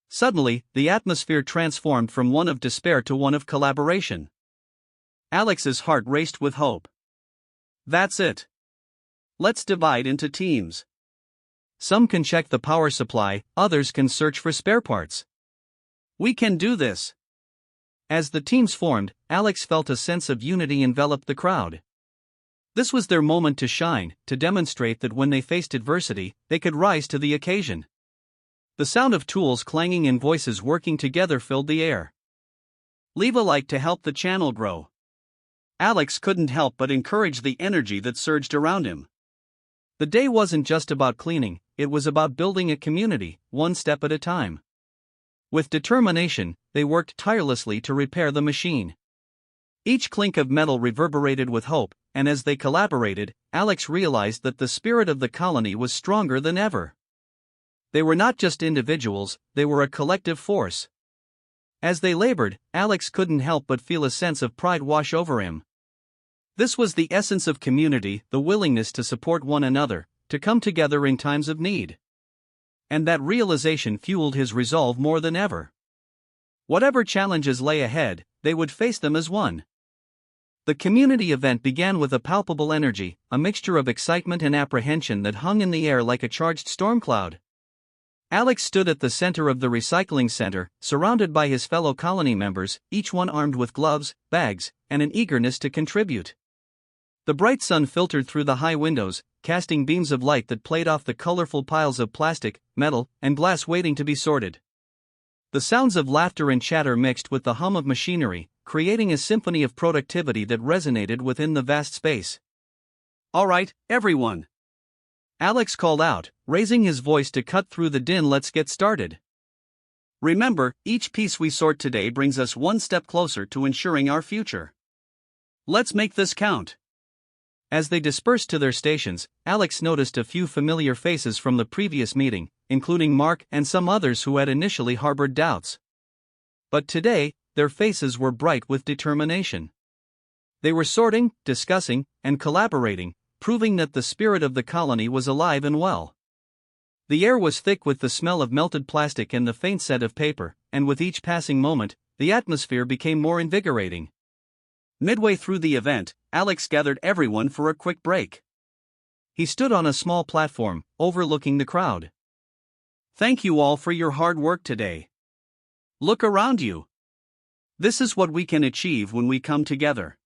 Suddenly, the atmosphere transformed from one of despair to one of collaboration. Alex's heart raced with hope. "That's it. Let's divide into teams. Some can check the power supply, others can search for spare parts. We can do this." As the teams formed, Alex felt a sense of unity envelop the crowd. This was their moment to shine, to demonstrate that when they faced adversity, they could rise to the occasion. The sound of tools clanging and voices working together filled the air. "Leave a like to help the channel grow." Alex couldn't help but encourage the energy that surged around him. The day wasn't just about cleaning, it was about building a community, one step at a time. With determination, they worked tirelessly to repair the machine. Each clink of metal reverberated with hope, and as they collaborated, Alex realized that the spirit of the colony was stronger than ever. They were not just individuals, they were a collective force. As they labored, Alex couldn't help but feel a sense of pride wash over him. This was the essence of community, the willingness to support one another, to come together in times of need. And that realization fueled his resolve more than ever. Whatever challenges lay ahead, they would face them as one. The community event began with a palpable energy, a mixture of excitement and apprehension that hung in the air like a charged storm cloud. Alex stood at the center of the recycling center, surrounded by his fellow colony members, each one armed with gloves, bags, and an eagerness to contribute. The bright sun filtered through the high windows, casting beams of light that played off the colorful piles of plastic, metal, and glass waiting to be sorted. The sounds of laughter and chatter mixed with the hum of machinery, creating a symphony of productivity that resonated within the vast space. "All right, everyone," Alex called out, raising his voice to cut through the din. "Let's get started. Remember, each piece we sort today brings us one step closer to ensuring our future. Let's make this count." As they dispersed to their stations, Alex noticed a few familiar faces from the previous meeting, including Mark and some others who had initially harbored doubts. But today, their faces were bright with determination. They were sorting, discussing, and collaborating, proving that the spirit of the colony was alive and well. The air was thick with the smell of melted plastic and the faint scent of paper, and with each passing moment, the atmosphere became more invigorating. Midway through the event, Alex gathered everyone for a quick break. He stood on a small platform, overlooking the crowd. "Thank you all for your hard work today. Look around you. This is what we can achieve when we come together.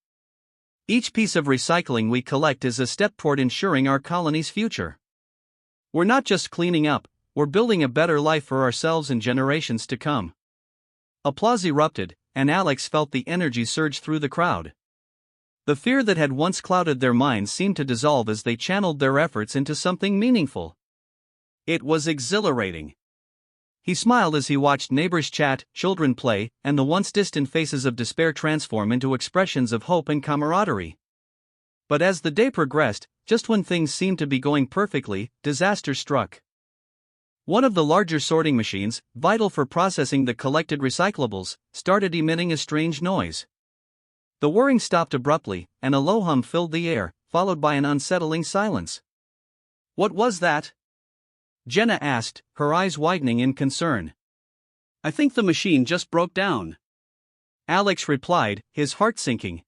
Each piece of recycling we collect is a step toward ensuring our colony's future. We're not just cleaning up, we're building a better life for ourselves and generations to come." Applause erupted, and Alex felt the energy surge through the crowd. The fear that had once clouded their minds seemed to dissolve as they channeled their efforts into something meaningful. It was exhilarating. He smiled as he watched neighbors chat, children play, and the once distant faces of despair transform into expressions of hope and camaraderie. But as the day progressed, just when things seemed to be going perfectly, disaster struck. One of the larger sorting machines, vital for processing the collected recyclables, started emitting a strange noise. The whirring stopped abruptly, and a low hum filled the air, followed by an unsettling silence. "What was that?" Jenna asked, her eyes widening in concern. "I think the machine just broke down," Alex replied, his heart sinking.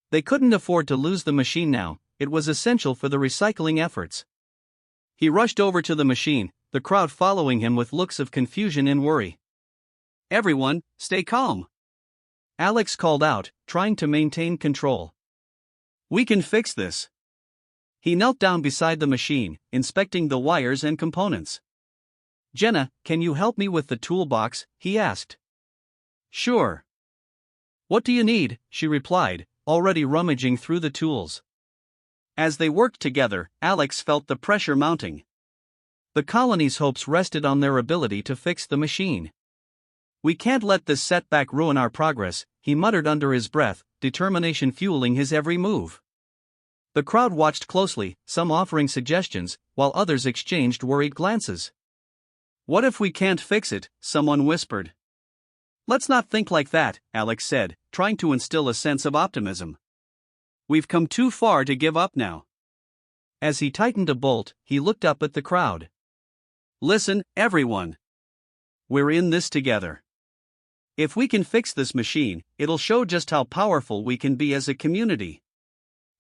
They couldn't afford to lose the machine now, it was essential for the recycling efforts. He rushed over to the machine, the crowd following him with looks of confusion and worry. "Everyone, stay calm," Alex called out, trying to maintain control. "We can fix this." He knelt down beside the machine, inspecting the wires and components. "Jenna, can you help me with the toolbox?" he asked. "Sure." "What do you need?" she replied, already rummaging through the tools. As they worked together, Alex felt the pressure mounting. The colony's hopes rested on their ability to fix the machine. "We can't let this setback ruin our progress," he muttered under his breath, determination fueling his every move. The crowd watched closely, some offering suggestions, while others exchanged worried glances. "What if we can't fix it?" someone whispered. "Let's not think like that," Alex said, trying to instill a sense of optimism. "We've come too far to give up now." As he tightened a bolt, he looked up at the crowd. "Listen, everyone. We're in this together. If we can fix this machine, it'll show just how powerful we can be as a community.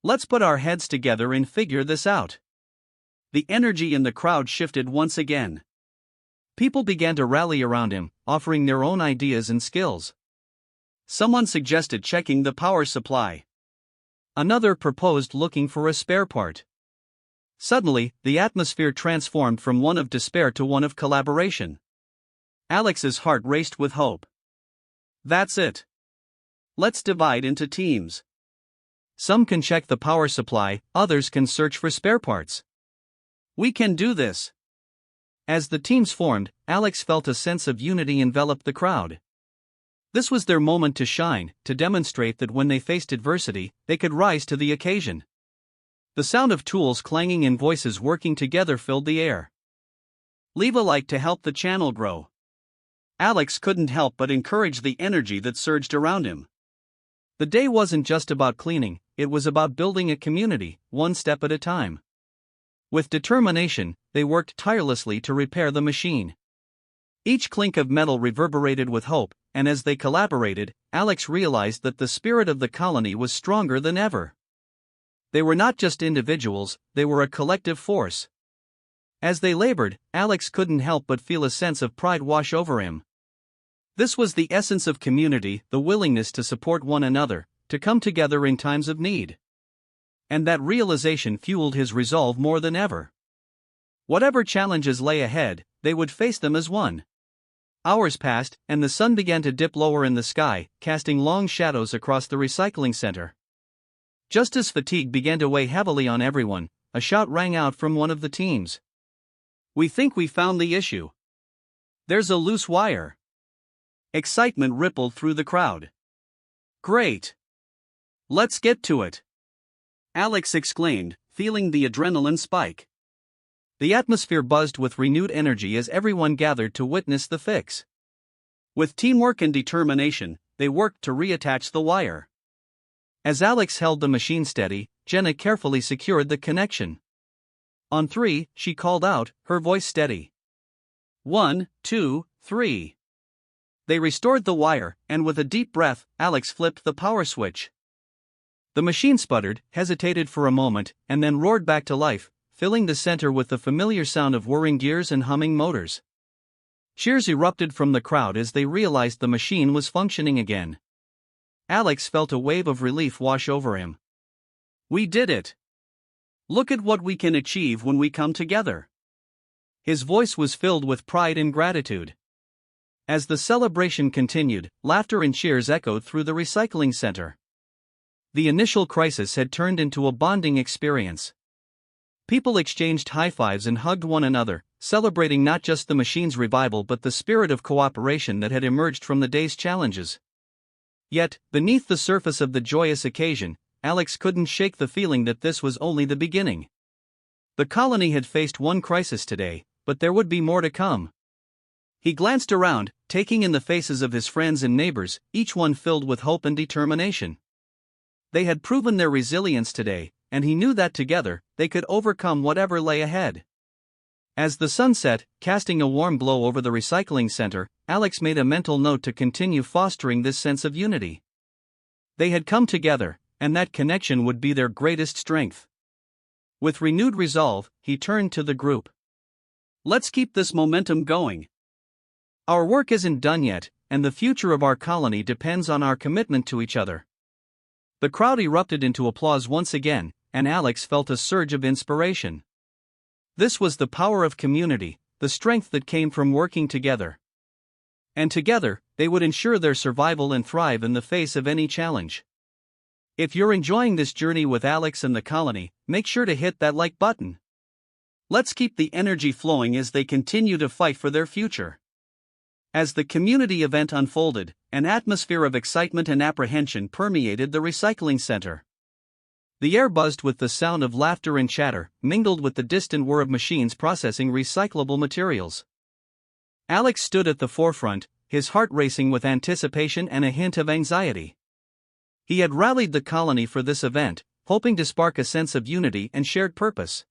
Let's put our heads together and figure this out." The energy in the crowd shifted once again. People began to rally around him, offering their own ideas and skills. Someone suggested checking the power supply. Another proposed looking for a spare part. Suddenly, the atmosphere transformed from one of despair to one of collaboration. Alex's heart raced with hope. "That's it. Let's divide into teams. Some can check the power supply, others can search for spare parts. We can do this." As the teams formed, Alex felt a sense of unity envelop the crowd. This was their moment to shine, to demonstrate that when they faced adversity, they could rise to the occasion. The sound of tools clanging and voices working together filled the air. "Leave a like to help the channel grow." Alex couldn't help but encourage the energy that surged around him. The day wasn't just about cleaning, it was about building a community, one step at a time. With determination, they worked tirelessly to repair the machine. Each clink of metal reverberated with hope, and as they collaborated, Alex realized that the spirit of the colony was stronger than ever. They were not just individuals, they were a collective force. As they labored, Alex couldn't help but feel a sense of pride wash over him. This was the essence of community, the willingness to support one another, to come together in times of need. And that realization fueled his resolve more than ever. Whatever challenges lay ahead, they would face them as one. Hours passed, and the sun began to dip lower in the sky, casting long shadows across the recycling center. Just as fatigue began to weigh heavily on everyone, a shout rang out from one of the teams. "We think we found the issue. There's a loose wire." Excitement rippled through the crowd. "Great! Let's get to it." Alex exclaimed, feeling the adrenaline spike. The atmosphere buzzed with renewed energy as everyone gathered to witness the fix. With teamwork and determination, they worked to reattach the wire. As Alex held the machine steady, Jenna carefully secured the connection. On 3, she called out, her voice steady. 1, 2, 3. They restored the wire, and with a deep breath, Alex flipped the power switch. The machine sputtered, hesitated for a moment, and then roared back to life, filling the center with the familiar sound of whirring gears and humming motors. Cheers erupted from the crowd as they realized the machine was functioning again. Alex felt a wave of relief wash over him. We did it! Look at what we can achieve when we come together. His voice was filled with pride and gratitude. As the celebration continued, laughter and cheers echoed through the recycling center. The initial crisis had turned into a bonding experience. People exchanged high fives and hugged one another, celebrating not just the machine's revival but the spirit of cooperation that had emerged from the day's challenges. Yet, beneath the surface of the joyous occasion, Alex couldn't shake the feeling that this was only the beginning. The colony had faced one crisis today, but there would be more to come. He glanced around, taking in the faces of his friends and neighbors, each one filled with hope and determination. They had proven their resilience today, and he knew that together, they could overcome whatever lay ahead. As the sun set, casting a warm glow over the recycling center, Alex made a mental note to continue fostering this sense of unity. They had come together, and that connection would be their greatest strength. With renewed resolve, he turned to the group. Let's keep this momentum going. Our work isn't done yet, and the future of our colony depends on our commitment to each other. The crowd erupted into applause once again, and Alex felt a surge of inspiration. This was the power of community, the strength that came from working together. And together, they would ensure their survival and thrive in the face of any challenge. If you're enjoying this journey with Alex and the colony, make sure to hit that like button. Let's keep the energy flowing as they continue to fight for their future. As the community event unfolded, an atmosphere of excitement and apprehension permeated the recycling center. The air buzzed with the sound of laughter and chatter, mingled with the distant whir of machines processing recyclable materials. Alex stood at the forefront, his heart racing with anticipation and a hint of anxiety. He had rallied the colony for this event, hoping to spark a sense of unity and shared purpose.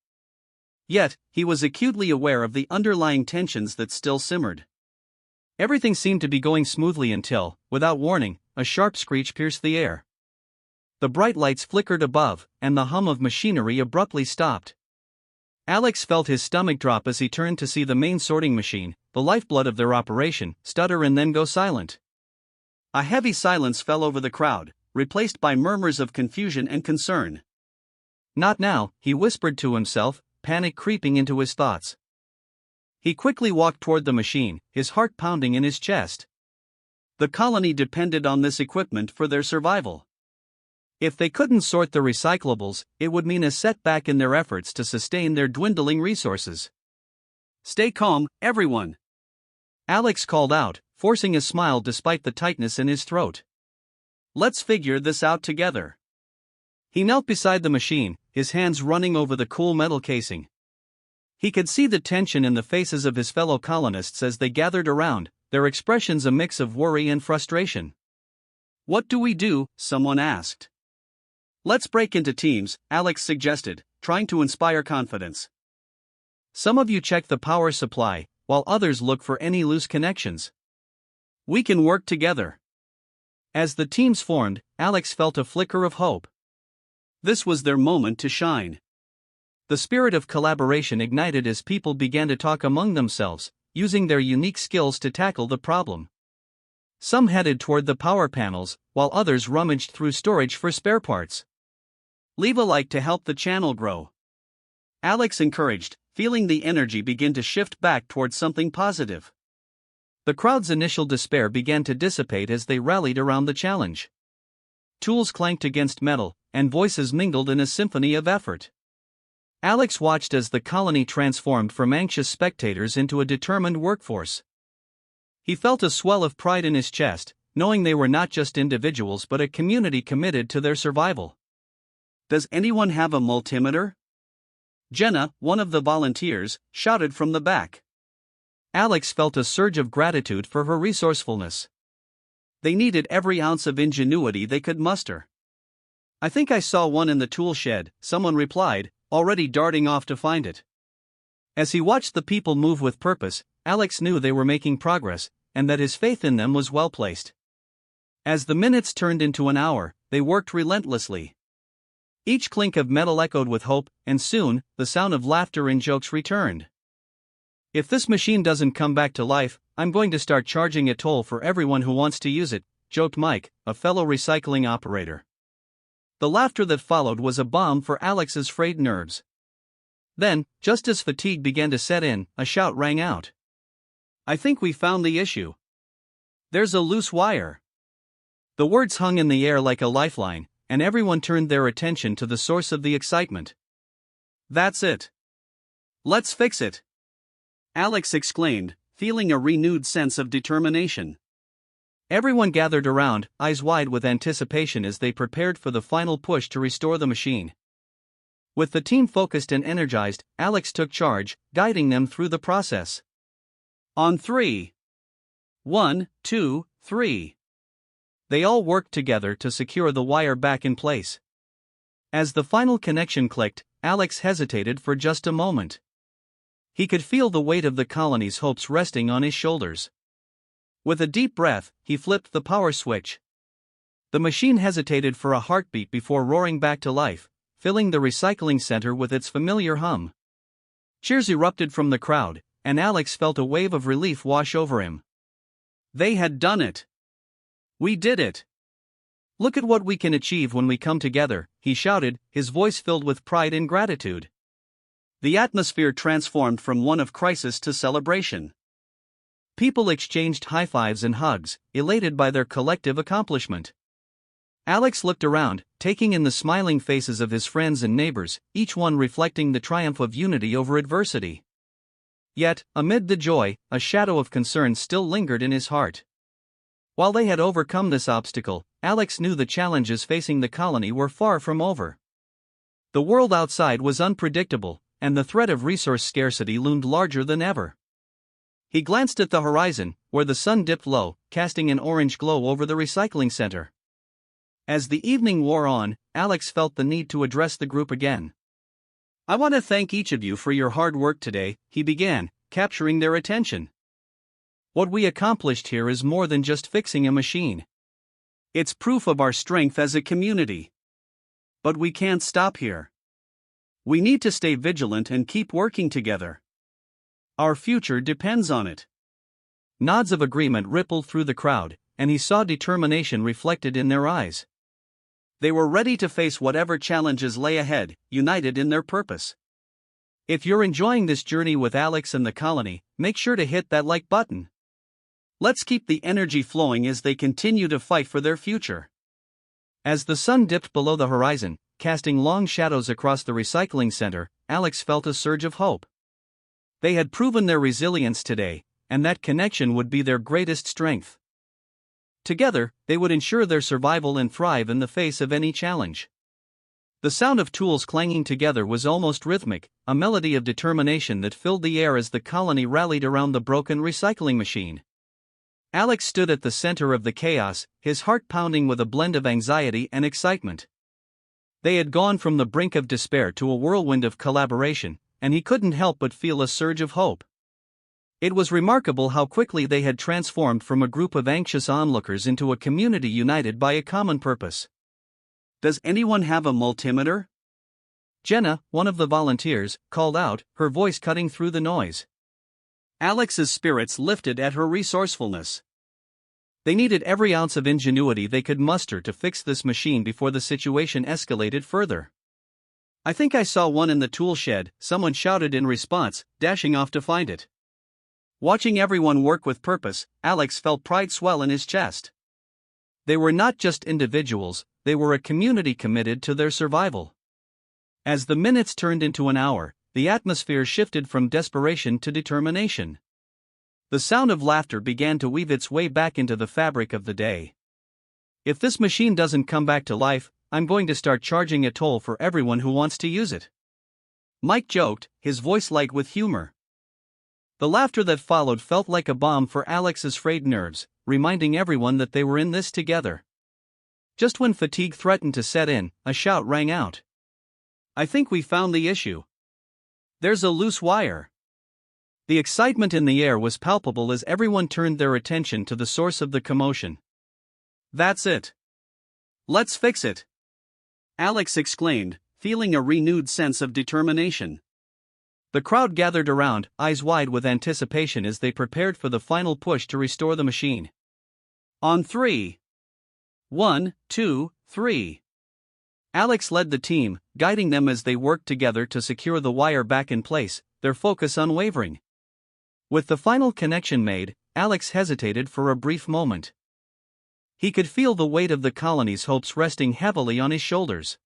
Yet, he was acutely aware of the underlying tensions that still simmered. Everything seemed to be going smoothly until, without warning, a sharp screech pierced the air. The bright lights flickered above, and the hum of machinery abruptly stopped. Alex felt his stomach drop as he turned to see the main sorting machine, the lifeblood of their operation, stutter and then go silent. A heavy silence fell over the crowd, replaced by murmurs of confusion and concern. Not now, he whispered to himself, panic creeping into his thoughts. He quickly walked toward the machine, his heart pounding in his chest. The colony depended on this equipment for their survival. If they couldn't sort the recyclables, it would mean a setback in their efforts to sustain their dwindling resources. Stay calm, everyone, Alex called out, forcing a smile despite the tightness in his throat. Let's figure this out together. He knelt beside the machine, his hands running over the cool metal casing. He could see the tension in the faces of his fellow colonists as they gathered around, their expressions a mix of worry and frustration. What do we do? Someone asked. Let's break into teams, Alex suggested, trying to inspire confidence. Some of you check the power supply, while others look for any loose connections. We can work together. As the teams formed, Alex felt a flicker of hope. This was their moment to shine. The spirit of collaboration ignited as people began to talk among themselves, using their unique skills to tackle the problem. Some headed toward the power panels, while others rummaged through storage for spare parts. Leave a like to help the channel grow, Alex encouraged, feeling the energy begin to shift back toward something positive. The crowd's initial despair began to dissipate as they rallied around the challenge. Tools clanked against metal, and voices mingled in a symphony of effort. Alex watched as the colony transformed from anxious spectators into a determined workforce. He felt a swell of pride in his chest, knowing they were not just individuals but a community committed to their survival. Does anyone have a multimeter? Jenna, one of the volunteers, shouted from the back. Alex felt a surge of gratitude for her resourcefulness. They needed every ounce of ingenuity they could muster. I think I saw one in the tool shed, someone replied, already darting off to find it. As he watched the people move with purpose, Alex knew they were making progress, and that his faith in them was well placed. As the minutes turned into an hour, they worked relentlessly. Each clink of metal echoed with hope, and soon, the sound of laughter and jokes returned. "If this machine doesn't come back to life, I'm going to start charging a toll for everyone who wants to use it," joked Mike, a fellow recycling operator. The laughter that followed was a balm for Alex's frayed nerves. Then, just as fatigue began to set in, a shout rang out. "I think we found the issue. There's a loose wire." The words hung in the air like a lifeline, and everyone turned their attention to the source of the excitement. "That's it. Let's fix it," Alex exclaimed, feeling a renewed sense of determination. Everyone gathered around, eyes wide with anticipation as they prepared for the final push to restore the machine. With the team focused and energized, Alex took charge, guiding them through the process. "On 3. 1, 2, 3. They all worked together to secure the wire back in place. As the final connection clicked, Alex hesitated for just a moment. He could feel the weight of the colony's hopes resting on his shoulders. With a deep breath, he flipped the power switch. The machine hesitated for a heartbeat before roaring back to life, filling the recycling center with its familiar hum. Cheers erupted from the crowd, and Alex felt a wave of relief wash over him. They had done it. "We did it. Look at what we can achieve when we come together," he shouted, his voice filled with pride and gratitude. The atmosphere transformed from one of crisis to celebration. People exchanged high fives and hugs, elated by their collective accomplishment. Alex looked around, taking in the smiling faces of his friends and neighbors, each one reflecting the triumph of unity over adversity. Yet, amid the joy, a shadow of concern still lingered in his heart. While they had overcome this obstacle, Alex knew the challenges facing the colony were far from over. The world outside was unpredictable, and the threat of resource scarcity loomed larger than ever. He glanced at the horizon, where the sun dipped low, casting an orange glow over the recycling center. As the evening wore on, Alex felt the need to address the group again. "I want to thank each of you for your hard work today," he began, capturing their attention. "What we accomplished here is more than just fixing a machine. It's proof of our strength as a community. But we can't stop here. We need to stay vigilant and keep working together. Our future depends on it." Nods of agreement rippled through the crowd, and he saw determination reflected in their eyes. They were ready to face whatever challenges lay ahead, united in their purpose. If you're enjoying this journey with Alex and the colony, make sure to hit that like button. Let's keep the energy flowing as they continue to fight for their future. As the sun dipped below the horizon, casting long shadows across the recycling center, Alex felt a surge of hope. They had proven their resilience today, and that connection would be their greatest strength. Together, they would ensure their survival and thrive in the face of any challenge. The sound of tools clanging together was almost rhythmic, a melody of determination that filled the air as the colony rallied around the broken recycling machine. Alex stood at the center of the chaos, his heart pounding with a blend of anxiety and excitement. They had gone from the brink of despair to a whirlwind of collaboration, and he couldn't help but feel a surge of hope. It was remarkable how quickly they had transformed from a group of anxious onlookers into a community united by a common purpose. "Does anyone have a multimeter?" Jenna, one of the volunteers, called out, her voice cutting through the noise. Alex's spirits lifted at her resourcefulness. They needed every ounce of ingenuity they could muster to fix this machine before the situation escalated further. "I think I saw one in the tool shed," someone shouted in response, dashing off to find it. Watching everyone work with purpose, Alex felt pride swell in his chest. They were not just individuals, they were a community committed to their survival. As the minutes turned into an hour, the atmosphere shifted from desperation to determination. The sound of laughter began to weave its way back into the fabric of the day. "If this machine doesn't come back to life, I'm going to start charging a toll for everyone who wants to use it." Mike joked, his voice light with humor. The laughter that followed felt like a balm for Alex's frayed nerves, reminding everyone that they were in this together. Just when fatigue threatened to set in, a shout rang out. "I think we found the issue. There's a loose wire." The excitement in the air was palpable as everyone turned their attention to the source of the commotion. "That's it. Let's fix it," Alex exclaimed, feeling a renewed sense of determination. The crowd gathered around, eyes wide with anticipation as they prepared for the final push to restore the machine. "On 3. 1, 2, 3. Alex led the team, guiding them as they worked together to secure the wire back in place, their focus unwavering. With the final connection made, Alex hesitated for a brief moment. He could feel the weight of the colony's hopes resting heavily on his shoulders.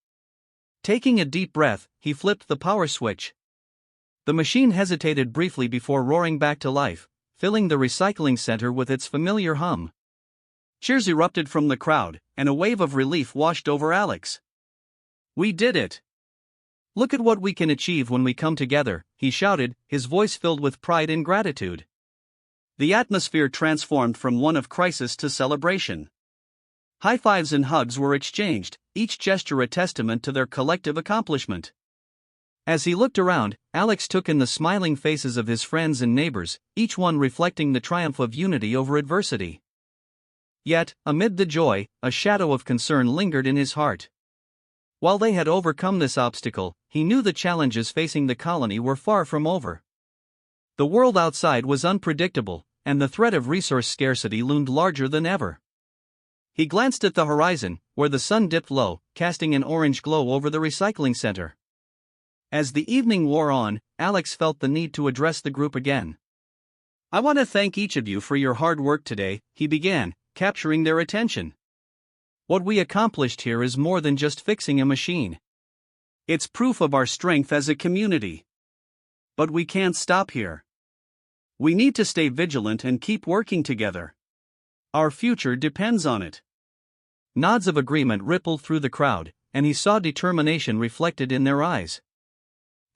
Taking a deep breath, he flipped the power switch. The machine hesitated briefly before roaring back to life, filling the recycling center with its familiar hum. Cheers erupted from the crowd, and a wave of relief washed over Alex. "We did it! Look at what we can achieve when we come together," he shouted, his voice filled with pride and gratitude. The atmosphere transformed from one of crisis to celebration. High fives and hugs were exchanged, each gesture a testament to their collective accomplishment. As he looked around, Alex took in the smiling faces of his friends and neighbors, each one reflecting the triumph of unity over adversity. Yet, amid the joy, a shadow of concern lingered in his heart. While they had overcome this obstacle, he knew the challenges facing the colony were far from over. The world outside was unpredictable, and the threat of resource scarcity loomed larger than ever. He glanced at the horizon, where the sun dipped low, casting an orange glow over the recycling center. As the evening wore on, Alex felt the need to address the group again. "I want to thank each of you for your hard work today," he began, capturing their attention. "What we accomplished here is more than just fixing a machine. It's proof of our strength as a community. But we can't stop here. We need to stay vigilant and keep working together. Our future depends on it." Nods of agreement rippled through the crowd, and he saw determination reflected in their eyes.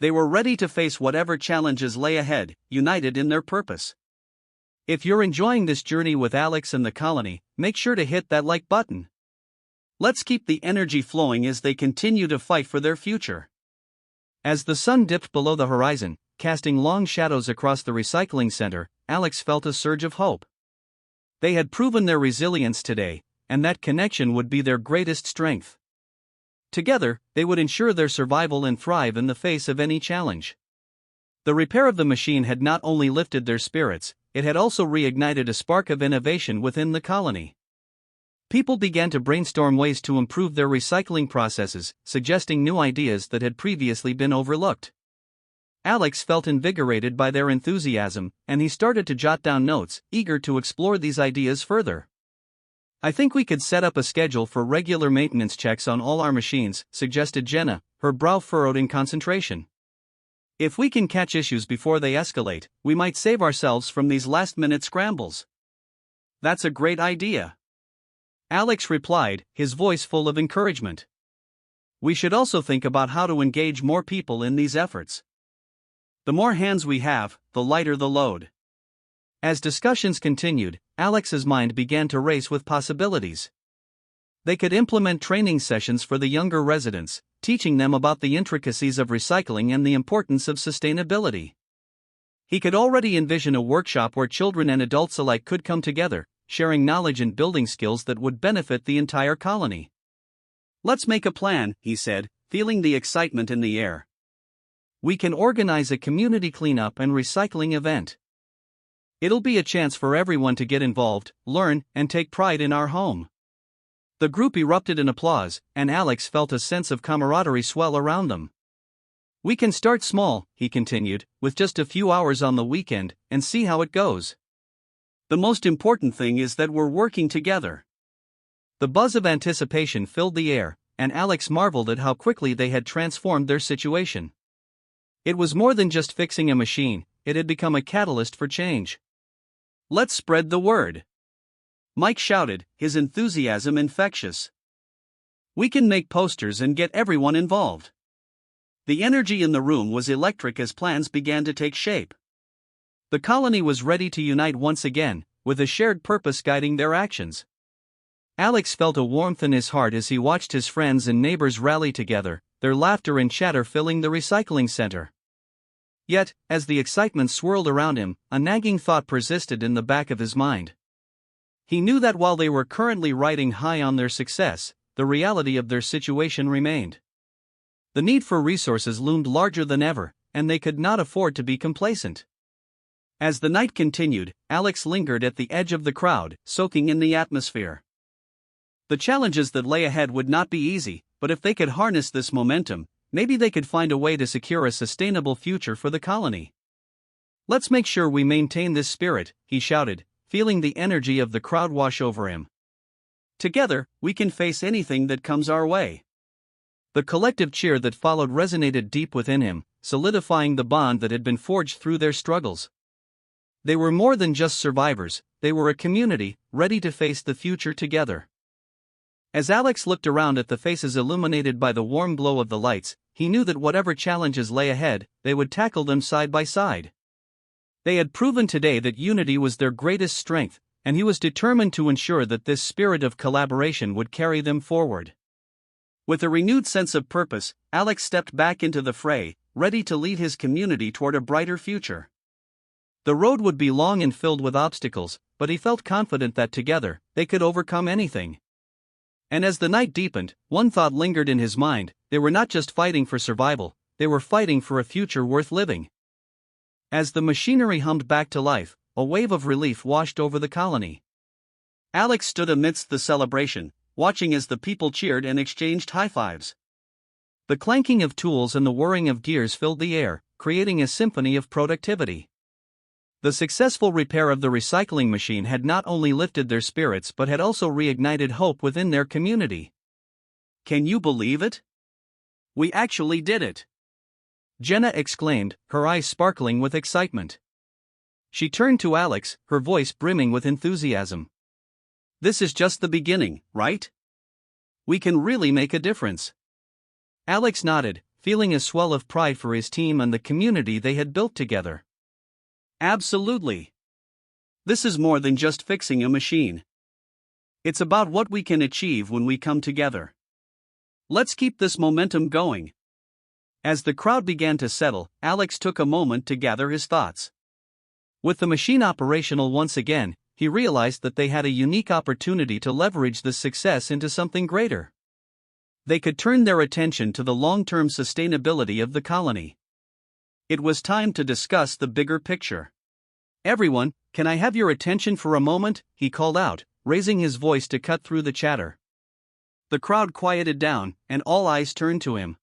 They were ready to face whatever challenges lay ahead, united in their purpose. If you're enjoying this journey with Alex and the colony, make sure to hit that like button. Let's keep the energy flowing as they continue to fight for their future. As the sun dipped below the horizon, casting long shadows across the recycling center, Alex felt a surge of hope. They had proven their resilience today, and that connection would be their greatest strength. Together, they would ensure their survival and thrive in the face of any challenge. The repair of the machine had not only lifted their spirits, it had also reignited a spark of innovation within the colony. People began to brainstorm ways to improve their recycling processes, suggesting new ideas that had previously been overlooked. Alex felt invigorated by their enthusiasm, and he started to jot down notes, eager to explore these ideas further. "I think we could set up a schedule for regular maintenance checks on all our machines," suggested Jenna, her brow furrowed in concentration. "If we can catch issues before they escalate, we might save ourselves from these last-minute scrambles." "That's a great idea," Alex replied, his voice full of encouragement. "We should also think about how to engage more people in these efforts. The more hands we have, the lighter the load." As discussions continued, Alex's mind began to race with possibilities. They could implement training sessions for the younger residents, teaching them about the intricacies of recycling and the importance of sustainability. He could already envision a workshop where children and adults alike could come together, sharing knowledge and building skills that would benefit the entire colony. "Let's make a plan," he said, feeling the excitement in the air. "We can organize a community cleanup and recycling event. It'll be a chance for everyone to get involved, learn, and take pride in our home." The group erupted in applause, and Alex felt a sense of camaraderie swell around them. "We can start small," he continued, "with just a few hours on the weekend, and see how it goes. The most important thing is that we're working together." The buzz of anticipation filled the air, and Alex marveled at how quickly they had transformed their situation. It was more than just fixing a machine, it had become a catalyst for change. "Let's spread the word," Mike shouted, his enthusiasm infectious. We can make posters and get everyone involved. The energy in the room was electric as plans began to take shape. The colony was ready to unite once again, with a shared purpose guiding their actions. Alex felt a warmth in his heart as he watched his friends and neighbors rally together, their laughter and chatter filling the recycling center. Yet, as the excitement swirled around him, a nagging thought persisted in the back of his mind. He knew that while they were currently riding high on their success, the reality of their situation remained. The need for resources loomed larger than ever, and they could not afford to be complacent. As the night continued, Alex lingered at the edge of the crowd, soaking in the atmosphere. The challenges that lay ahead would not be easy, but if they could harness this momentum, maybe they could find a way to secure a sustainable future for the colony. "Let's make sure we maintain this spirit," he shouted, feeling the energy of the crowd wash over him. "Together, we can face anything that comes our way." The collective cheer that followed resonated deep within him, solidifying the bond that had been forged through their struggles. They were more than just survivors, they were a community, ready to face the future together. As Alex looked around at the faces illuminated by the warm glow of the lights, he knew that whatever challenges lay ahead, they would tackle them side by side. They had proven today that unity was their greatest strength, and he was determined to ensure that this spirit of collaboration would carry them forward. With a renewed sense of purpose, Alex stepped back into the fray, ready to lead his community toward a brighter future. The road would be long and filled with obstacles, but he felt confident that together, they could overcome anything. And as the night deepened, one thought lingered in his mind: they were not just fighting for survival, they were fighting for a future worth living. As the machinery hummed back to life, a wave of relief washed over the colony. Alex stood amidst the celebration, watching as the people cheered and exchanged high-fives. The clanking of tools and the whirring of gears filled the air, creating a symphony of productivity. The successful repair of the recycling machine had not only lifted their spirits but had also reignited hope within their community. "Can you believe it? We actually did it!" Jenna exclaimed, her eyes sparkling with excitement. She turned to Alex, her voice brimming with enthusiasm. "This is just the beginning, right? We can really make a difference." Alex nodded, feeling a swell of pride for his team and the community they had built together. "Absolutely. This is more than just fixing a machine. It's about what we can achieve when we come together. Let's keep this momentum going." As the crowd began to settle, Alex took a moment to gather his thoughts. With the machine operational once again, he realized that they had a unique opportunity to leverage this success into something greater. They could turn their attention to the long-term sustainability of the colony. It was time to discuss the bigger picture. "Everyone, can I have your attention for a moment?" he called out, raising his voice to cut through the chatter. The crowd quieted down, and all eyes turned to him.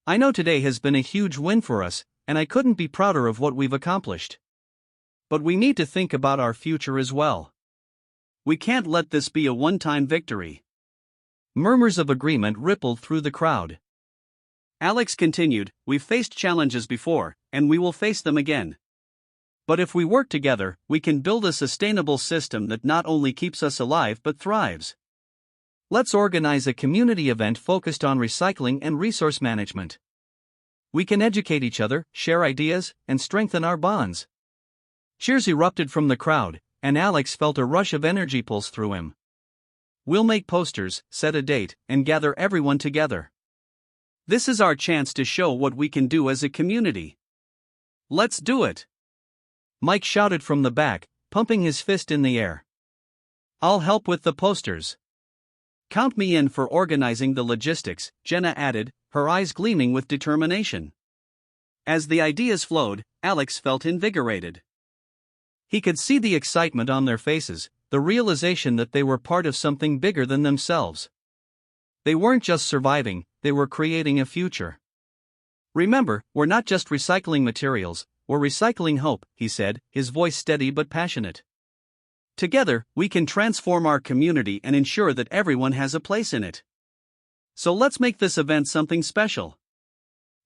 "I know today has been a huge win for us, and I couldn't be prouder of what we've accomplished. But we need to think about our future as well. We can't let this be a one-time victory." Murmurs of agreement rippled through the crowd. Alex continued, "We've faced challenges before, and we will face them again. But if we work together, we can build a sustainable system that not only keeps us alive but thrives. Let's organize a community event focused on recycling and resource management. We can educate each other, share ideas, and strengthen our bonds." Cheers erupted from the crowd, and Alex felt a rush of energy pulse through him. "We'll make posters, set a date, and gather everyone together. This is our chance to show what we can do as a community. Let's do it!" Mike shouted from the back, pumping his fist in the air. "I'll help with the posters." "Count me in for organizing the logistics," Jenna added, her eyes gleaming with determination. As the ideas flowed, Alex felt invigorated. He could see the excitement on their faces, the realization that they were part of something bigger than themselves. They weren't just surviving, they were creating a future. "Remember, we're not just recycling materials, we're recycling hope," he said, his voice steady but passionate. "Together, we can transform our community and ensure that everyone has a place in it. So let's make this event something special."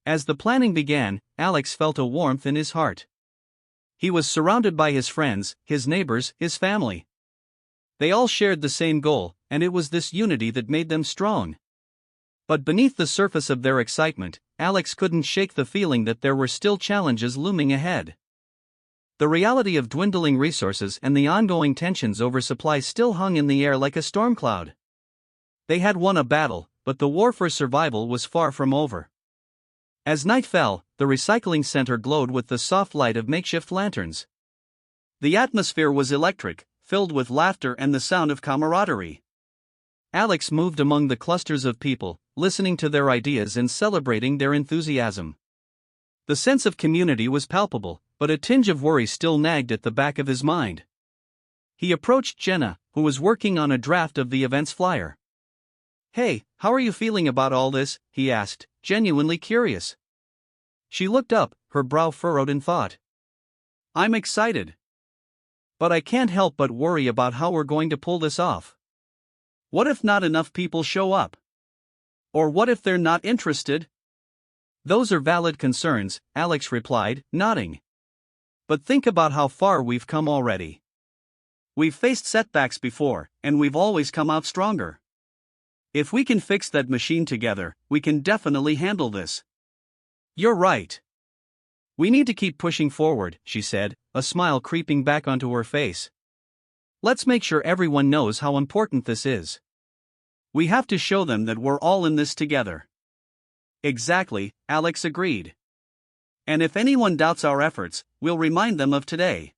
As the planning began, Alex felt a warmth in his heart. He was surrounded by his friends, his neighbors, his family. They all shared the same goal, and it was this unity that made them strong. But beneath the surface of their excitement, Alex couldn't shake the feeling that there were still challenges looming ahead. The reality of dwindling resources and the ongoing tensions over supply still hung in the air like a storm cloud. They had won a battle, but the war for survival was far from over. As night fell, the recycling center glowed with the soft light of makeshift lanterns. The atmosphere was electric, filled with laughter and the sound of camaraderie. Alex moved among the clusters of people, listening to their ideas and celebrating their enthusiasm. The sense of community was palpable, but a tinge of worry still nagged at the back of his mind. He approached Jenna, who was working on a draft of the event's flyer. "Hey, how are you feeling about all this?" he asked, genuinely curious. She looked up, her brow furrowed in thought. "I'm excited. But I can't help but worry about how we're going to pull this off. What if not enough people show up? Or what if they're not interested?" "Those are valid concerns," Alex replied, nodding. "But think about how far we've come already. We've faced setbacks before, and we've always come out stronger. If we can fix that machine together, we can definitely handle this." "You're right. We need to keep pushing forward," she said, a smile creeping back onto her face. "Let's make sure everyone knows how important this is. We have to show them that we're all in this together." "Exactly," Alex agreed. "And if anyone doubts our efforts, we'll remind them of today.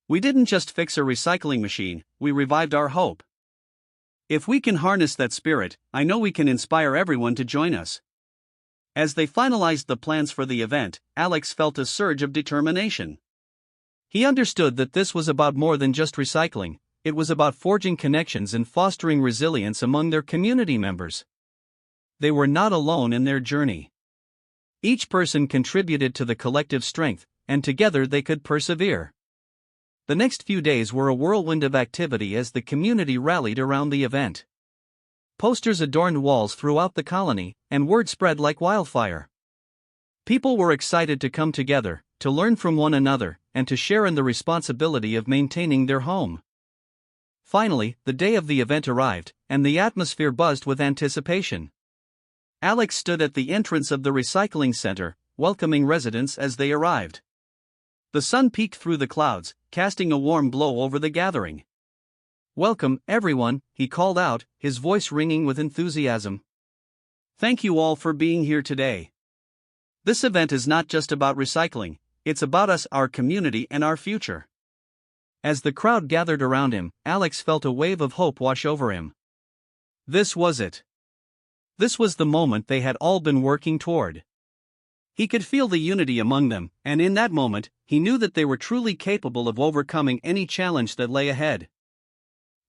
We didn't just fix a recycling machine, we revived our hope. If we can harness that spirit, I know we can inspire everyone to join us." As they finalized the plans for the event, Alex felt a surge of determination. He understood that this was about more than just recycling, it was about forging connections and fostering resilience among their community members. They were not alone in their journey. Each person contributed to the collective strength, and together they could persevere. The next few days were a whirlwind of activity as the community rallied around the event. Posters adorned walls throughout the colony, and word spread like wildfire. People were excited to come together, to learn from one another, and to share in the responsibility of maintaining their home. Finally, the day of the event arrived, and the atmosphere buzzed with anticipation. Alex stood at the entrance of the recycling center, welcoming residents as they arrived. The sun peeked through the clouds, casting a warm glow over the gathering. "Welcome, everyone," he called out, his voice ringing with enthusiasm. "Thank you all for being here today. This event is not just about recycling, it's about us, our community, and our future." As the crowd gathered around him, Alex felt a wave of hope wash over him. This was it. This was the moment they had all been working toward. He could feel the unity among them, and in that moment, he knew that they were truly capable of overcoming any challenge that lay ahead.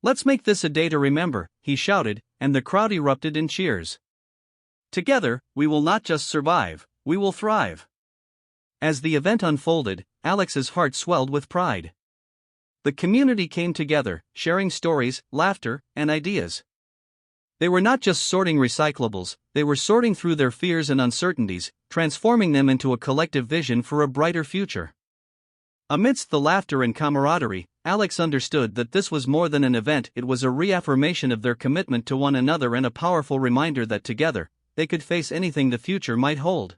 "Let's make this a day to remember," he shouted, and the crowd erupted in cheers. "Together, we will not just survive, we will thrive." As the event unfolded, Alex's heart swelled with pride. The community came together, sharing stories, laughter, and ideas. They were not just sorting recyclables, they were sorting through their fears and uncertainties, transforming them into a collective vision for a brighter future. Amidst the laughter and camaraderie, Alex understood that this was more than an event, it was a reaffirmation of their commitment to one another and a powerful reminder that together, they could face anything the future might hold.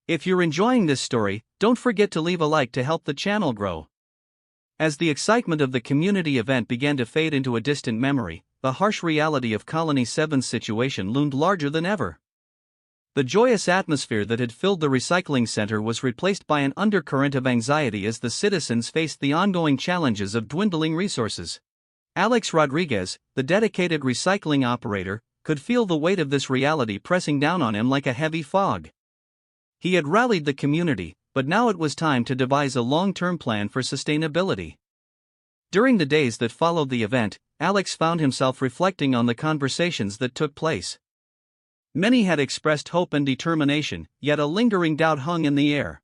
If you're enjoying this story, don't forget to leave a like to help the channel grow. As the excitement of the community event began to fade into a distant memory, the harsh reality of Colony 7's situation loomed larger than ever. The joyous atmosphere that had filled the recycling center was replaced by an undercurrent of anxiety as the citizens faced the ongoing challenges of dwindling resources. Alex Rodriguez, the dedicated recycling operator, could feel the weight of this reality pressing down on him like a heavy fog. He had rallied the community, but now it was time to devise a long-term plan for sustainability. During the days that followed the event, Alex found himself reflecting on the conversations that took place. Many had expressed hope and determination, yet a lingering doubt hung in the air.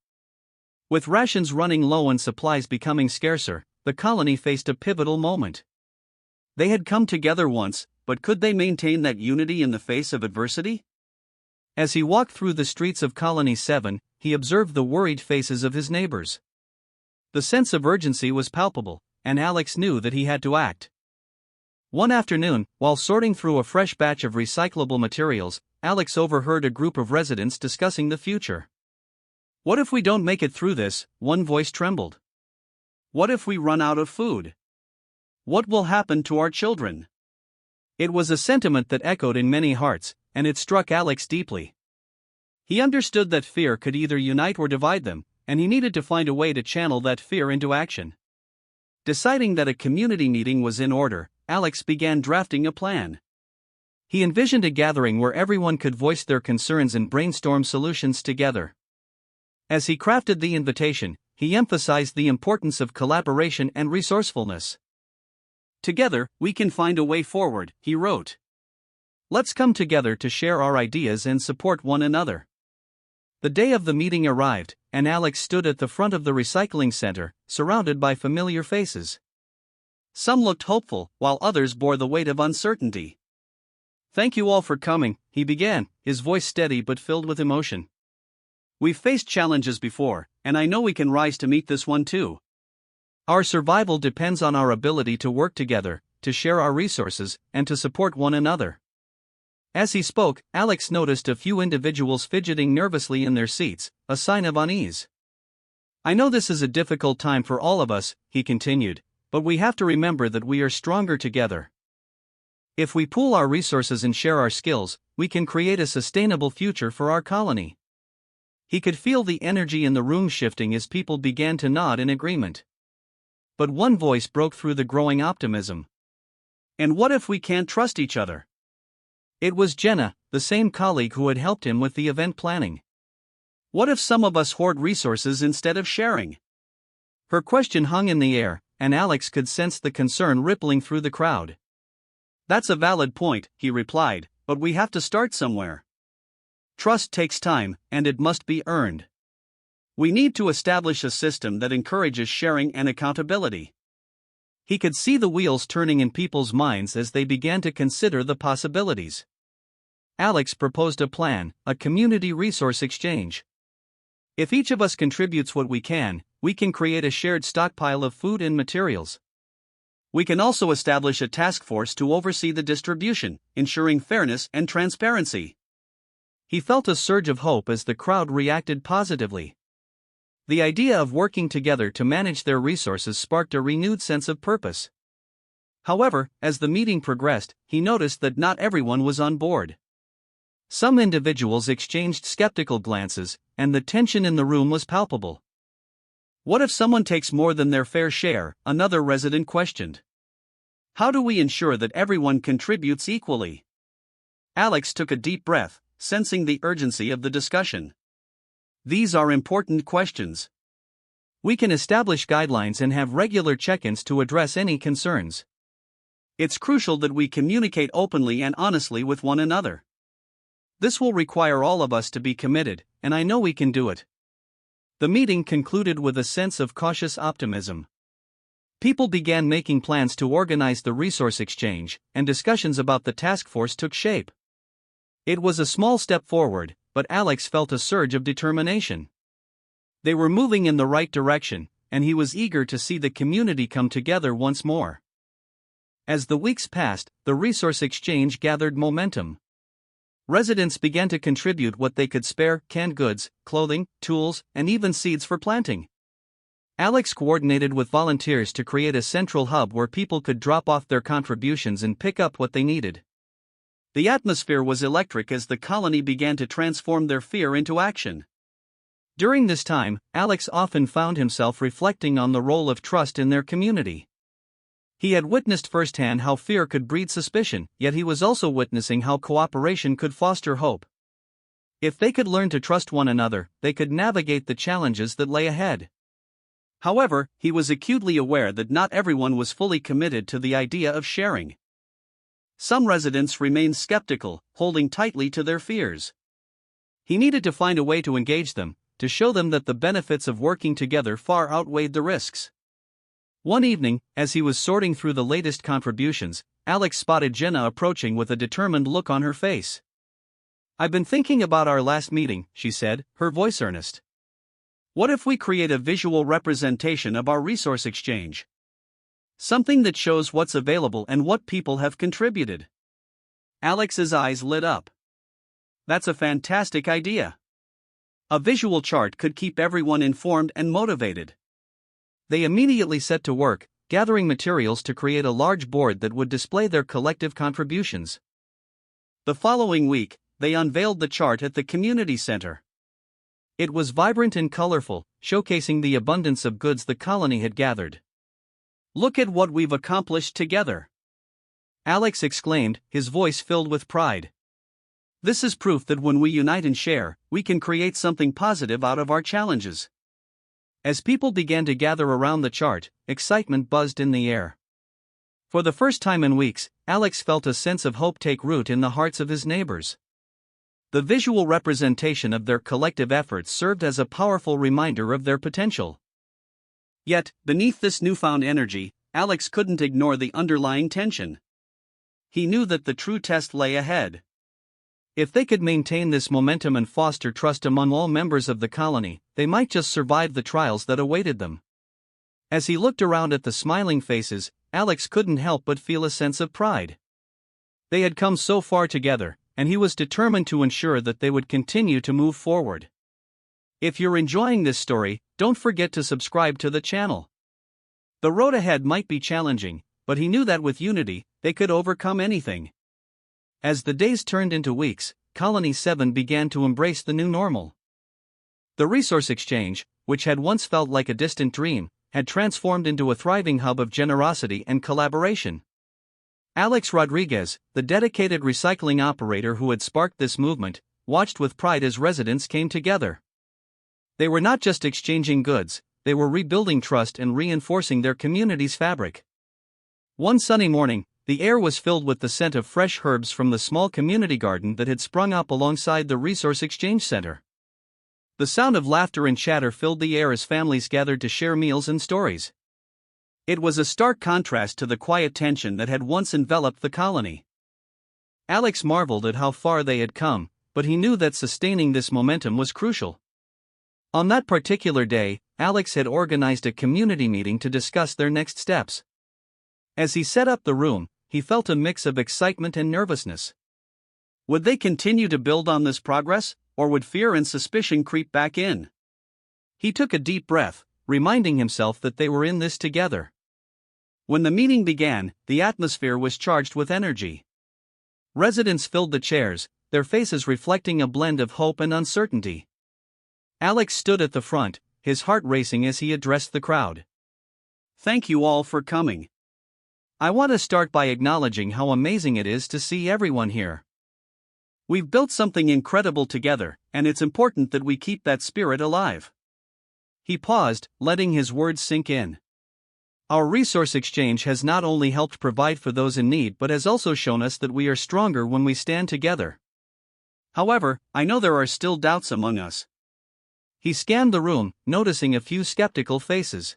With rations running low and supplies becoming scarcer, the colony faced a pivotal moment. They had come together once, but could they maintain that unity in the face of adversity? As he walked through the streets of Colony 7, he observed the worried faces of his neighbors. The sense of urgency was palpable, and Alex knew that he had to act. One afternoon, while sorting through a fresh batch of recyclable materials, Alex overheard a group of residents discussing the future. What if we don't make it through this? One voice trembled. What if we run out of food? What will happen to our children? It was a sentiment that echoed in many hearts, and it struck Alex deeply. He understood that fear could either unite or divide them, and he needed to find a way to channel that fear into action. Deciding that a community meeting was in order, Alex began drafting a plan. He envisioned a gathering where everyone could voice their concerns and brainstorm solutions together. As he crafted the invitation, he emphasized the importance of collaboration and resourcefulness. Together, we can find a way forward, he wrote. Let's come together to share our ideas and support one another. The day of the meeting arrived, and Alex stood at the front of the recycling center, surrounded by familiar faces. Some looked hopeful, while others bore the weight of uncertainty. Thank you all for coming, he began, his voice steady but filled with emotion. We've faced challenges before, and I know we can rise to meet this one too. Our survival depends on our ability to work together, to share our resources, and to support one another. As he spoke, Alex noticed a few individuals fidgeting nervously in their seats, a sign of unease. I know this is a difficult time for all of us, he continued, but we have to remember that we are stronger together. If we pool our resources and share our skills, we can create a sustainable future for our colony. He could feel the energy in the room shifting as people began to nod in agreement. But one voice broke through the growing optimism. And what if we can't trust each other? It was Jenna, the same colleague who had helped him with the event planning. What if some of us hoard resources instead of sharing? Her question hung in the air, and Alex could sense the concern rippling through the crowd. That's a valid point, he replied, but we have to start somewhere. Trust takes time, and it must be earned. We need to establish a system that encourages sharing and accountability. He could see the wheels turning in people's minds as they began to consider the possibilities. Alex proposed a plan, a community resource exchange. If each of us contributes what we can create a shared stockpile of food and materials. We can also establish a task force to oversee the distribution, ensuring fairness and transparency. He felt a surge of hope as the crowd reacted positively. The idea of working together to manage their resources sparked a renewed sense of purpose. However, as the meeting progressed, he noticed that not everyone was on board. Some individuals exchanged skeptical glances, and the tension in the room was palpable. What if someone takes more than their fair share? Another resident questioned. How do we ensure that everyone contributes equally? Alex took a deep breath, sensing the urgency of the discussion. These are important questions. We can establish guidelines and have regular check-ins to address any concerns. It's crucial that we communicate openly and honestly with one another. This will require all of us to be committed, and I know we can do it. The meeting concluded with a sense of cautious optimism. People began making plans to organize the resource exchange, and discussions about the task force took shape. It was a small step forward, but Alex felt a surge of determination. They were moving in the right direction, and he was eager to see the community come together once more. As the weeks passed, the resource exchange gathered momentum. Residents began to contribute what they could spare: canned goods, clothing, tools, and even seeds for planting. Alex coordinated with volunteers to create a central hub where people could drop off their contributions and pick up what they needed. The atmosphere was electric as the colony began to transform their fear into action. During this time, Alex often found himself reflecting on the role of trust in their community. He had witnessed firsthand how fear could breed suspicion, yet he was also witnessing how cooperation could foster hope. If they could learn to trust one another, they could navigate the challenges that lay ahead. However, he was acutely aware that not everyone was fully committed to the idea of sharing. Some residents remained skeptical, holding tightly to their fears. He needed to find a way to engage them, to show them that the benefits of working together far outweighed the risks. One evening, as he was sorting through the latest contributions, Alex spotted Jenna approaching with a determined look on her face. "I've been thinking about our last meeting," she said, her voice earnest. "What if we create a visual representation of our resource exchange? Something that shows what's available and what people have contributed. Alex's eyes lit up. That's a fantastic idea. A visual chart could keep everyone informed and motivated. They immediately set to work, gathering materials to create a large board that would display their collective contributions. The following week, they unveiled the chart at the community center. It was vibrant and colorful, showcasing the abundance of goods the colony had gathered. "Look at what we've accomplished together," Alex exclaimed, his voice filled with pride. "This is proof that when we unite and share, we can create something positive out of our challenges." As people began to gather around the chart, excitement buzzed in the air. For the first time in weeks, Alex felt a sense of hope take root in the hearts of his neighbors. The visual representation of their collective efforts served as a powerful reminder of their potential. Yet, beneath this newfound energy, Alex couldn't ignore the underlying tension. He knew that the true test lay ahead. If they could maintain this momentum and foster trust among all members of the colony, they might just survive the trials that awaited them. As he looked around at the smiling faces, Alex couldn't help but feel a sense of pride. They had come so far together, and he was determined to ensure that they would continue to move forward. If you're enjoying this story, don't forget to subscribe to the channel. The road ahead might be challenging, but he knew that with unity, they could overcome anything. As the days turned into weeks, Colony 7 began to embrace the new normal. The resource exchange, which had once felt like a distant dream, had transformed into a thriving hub of generosity and collaboration. Alex Rodriguez, the dedicated recycling operator who had sparked this movement, watched with pride as residents came together. They were not just exchanging goods, they were rebuilding trust and reinforcing their community's fabric. One sunny morning, the air was filled with the scent of fresh herbs from the small community garden that had sprung up alongside the Resource Exchange Center. The sound of laughter and chatter filled the air as families gathered to share meals and stories. It was a stark contrast to the quiet tension that had once enveloped the colony. Alex marveled at how far they had come, but he knew that sustaining this momentum was crucial. On that particular day, Alex had organized a community meeting to discuss their next steps. As he set up the room, he felt a mix of excitement and nervousness. Would they continue to build on this progress, or would fear and suspicion creep back in? He took a deep breath, reminding himself that they were in this together. When the meeting began, the atmosphere was charged with energy. Residents filled the chairs, their faces reflecting a blend of hope and uncertainty. Alex stood at the front, his heart racing as he addressed the crowd. "Thank you all for coming. I want to start by acknowledging how amazing it is to see everyone here. We've built something incredible together, and it's important that we keep that spirit alive." He paused, letting his words sink in. Our resource exchange has not only helped provide for those in need but has also shown us that we are stronger when we stand together. However, I know there are still doubts among us. He scanned the room, noticing a few skeptical faces.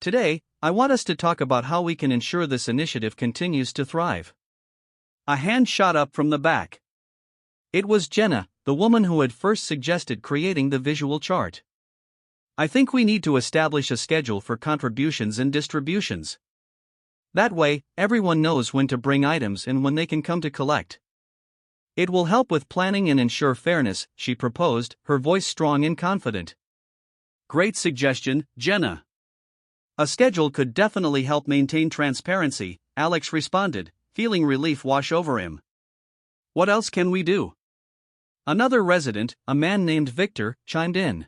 Today, I want us to talk about how we can ensure this initiative continues to thrive. A hand shot up from the back. It was Jenna, the woman who had first suggested creating the visual chart. "I think we need to establish a schedule for contributions and distributions. That way, everyone knows when to bring items and when they can come to collect. It will help with planning and ensure fairness," she proposed, her voice strong and confident. "Great suggestion, Jenna. A schedule could definitely help maintain transparency," Alex responded, feeling relief wash over him. "What else can we do?" Another resident, a man named Victor, chimed in.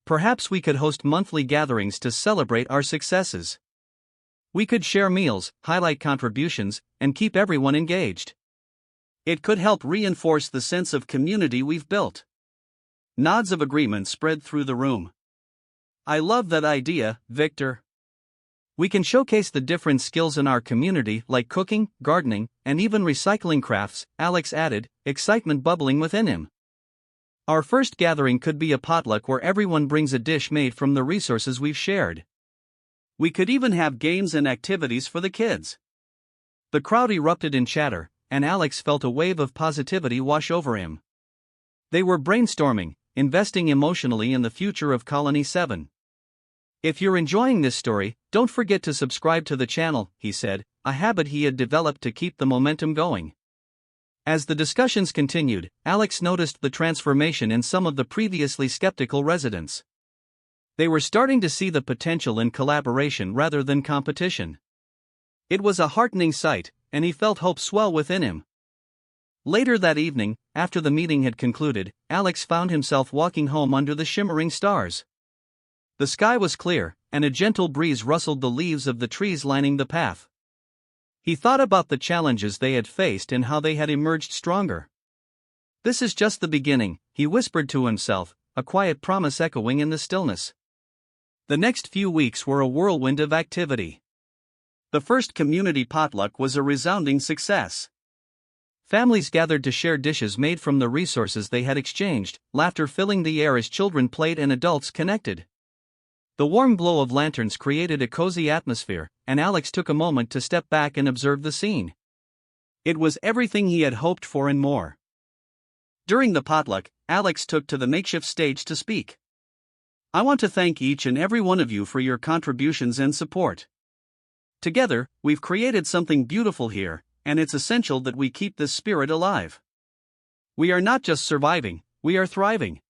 "Perhaps we could host monthly gatherings to celebrate our successes. We could share meals, highlight contributions, and keep everyone engaged. It could help reinforce the sense of community we've built." Nods of agreement spread through the room. "I love that idea, Victor. We can showcase the different skills in our community like cooking, gardening, and even recycling crafts," Alex added, excitement bubbling within him. "Our first gathering could be a potluck where everyone brings a dish made from the resources we've shared. We could even have games and activities for the kids." The crowd erupted in chatter, and Alex felt a wave of positivity wash over him. They were brainstorming, investing emotionally in the future of Colony 7. If you're enjoying this story, don't forget to subscribe to the channel, he said, a habit he had developed to keep the momentum going. As the discussions continued, Alex noticed the transformation in some of the previously skeptical residents. They were starting to see the potential in collaboration rather than competition. It was a heartening sight, and he felt hope swell within him. Later that evening, after the meeting had concluded, Alex found himself walking home under the shimmering stars. The sky was clear, and a gentle breeze rustled the leaves of the trees lining the path. He thought about the challenges they had faced and how they had emerged stronger. "This is just the beginning," he whispered to himself, a quiet promise echoing in the stillness. The next few weeks were a whirlwind of activity. The first community potluck was a resounding success. Families gathered to share dishes made from the resources they had exchanged, laughter filling the air as children played and adults connected. The warm glow of lanterns created a cozy atmosphere, and Alex took a moment to step back and observe the scene. It was everything he had hoped for and more. During the potluck, Alex took to the makeshift stage to speak. "I want to thank each and every one of you for your contributions and support. Together, we've created something beautiful here, and it's essential that we keep this spirit alive. We are not just surviving, we are thriving."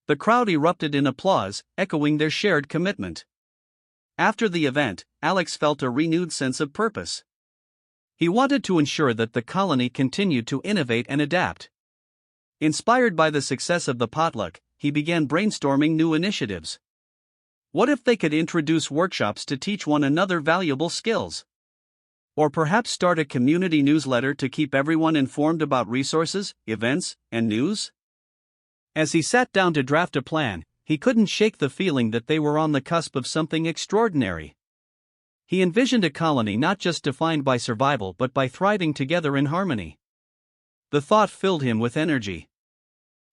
The crowd erupted in applause, echoing their shared commitment. After the event, Alex felt a renewed sense of purpose. He wanted to ensure that the colony continued to innovate and adapt. Inspired by the success of the potluck, he began brainstorming new initiatives. What if they could introduce workshops to teach one another valuable skills? Or perhaps start a community newsletter to keep everyone informed about resources, events, and news? As he sat down to draft a plan, he couldn't shake the feeling that they were on the cusp of something extraordinary. He envisioned a colony not just defined by survival but by thriving together in harmony. The thought filled him with energy.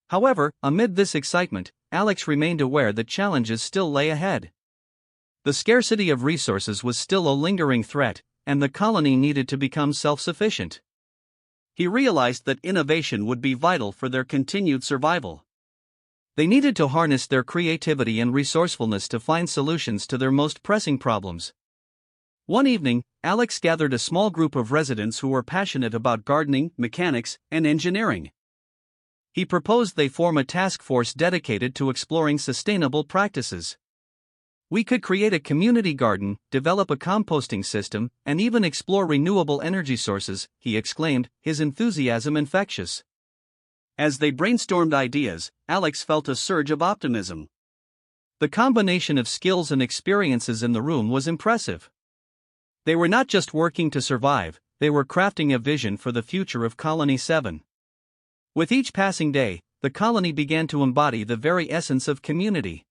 However, amid this excitement, Alex remained aware that challenges still lay ahead. The scarcity of resources was still a lingering threat, and the colony needed to become self-sufficient. He realized that innovation would be vital for their continued survival. They needed to harness their creativity and resourcefulness to find solutions to their most pressing problems. One evening, Alex gathered a small group of residents who were passionate about gardening, mechanics, and engineering. He proposed they form a task force dedicated to exploring sustainable practices. "We could create a community garden, develop a composting system, and even explore renewable energy sources," he exclaimed, his enthusiasm infectious. As they brainstormed ideas, Alex felt a surge of optimism. The combination of skills and experiences in the room was impressive. They were not just working to survive, they were crafting a vision for the future of Colony 7. With each passing day, the colony began to embody the very essence of community.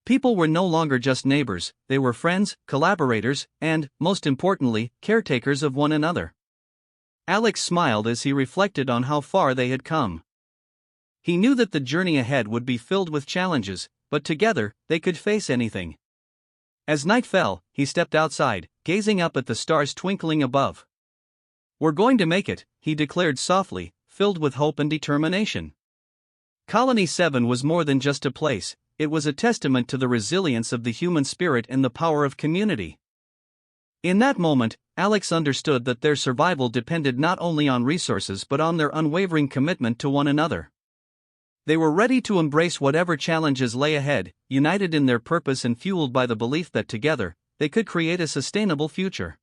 People were no longer just neighbors, they were friends, collaborators, and, most importantly, caretakers of one another. Alex smiled as he reflected on how far they had come. He knew that the journey ahead would be filled with challenges, but together, they could face anything. As night fell, he stepped outside, gazing up at the stars twinkling above. "We're going to make it," he declared softly, filled with hope and determination. Colony 7 was more than just a place, it was a testament to the resilience of the human spirit and the power of community. In that moment, Alex understood that their survival depended not only on resources but on their unwavering commitment to one another. They were ready to embrace whatever challenges lay ahead, united in their purpose and fueled by the belief that together, they could create a sustainable future.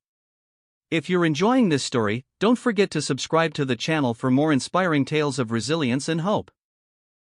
If you're enjoying this story, don't forget to subscribe to the channel for more inspiring tales of resilience and hope.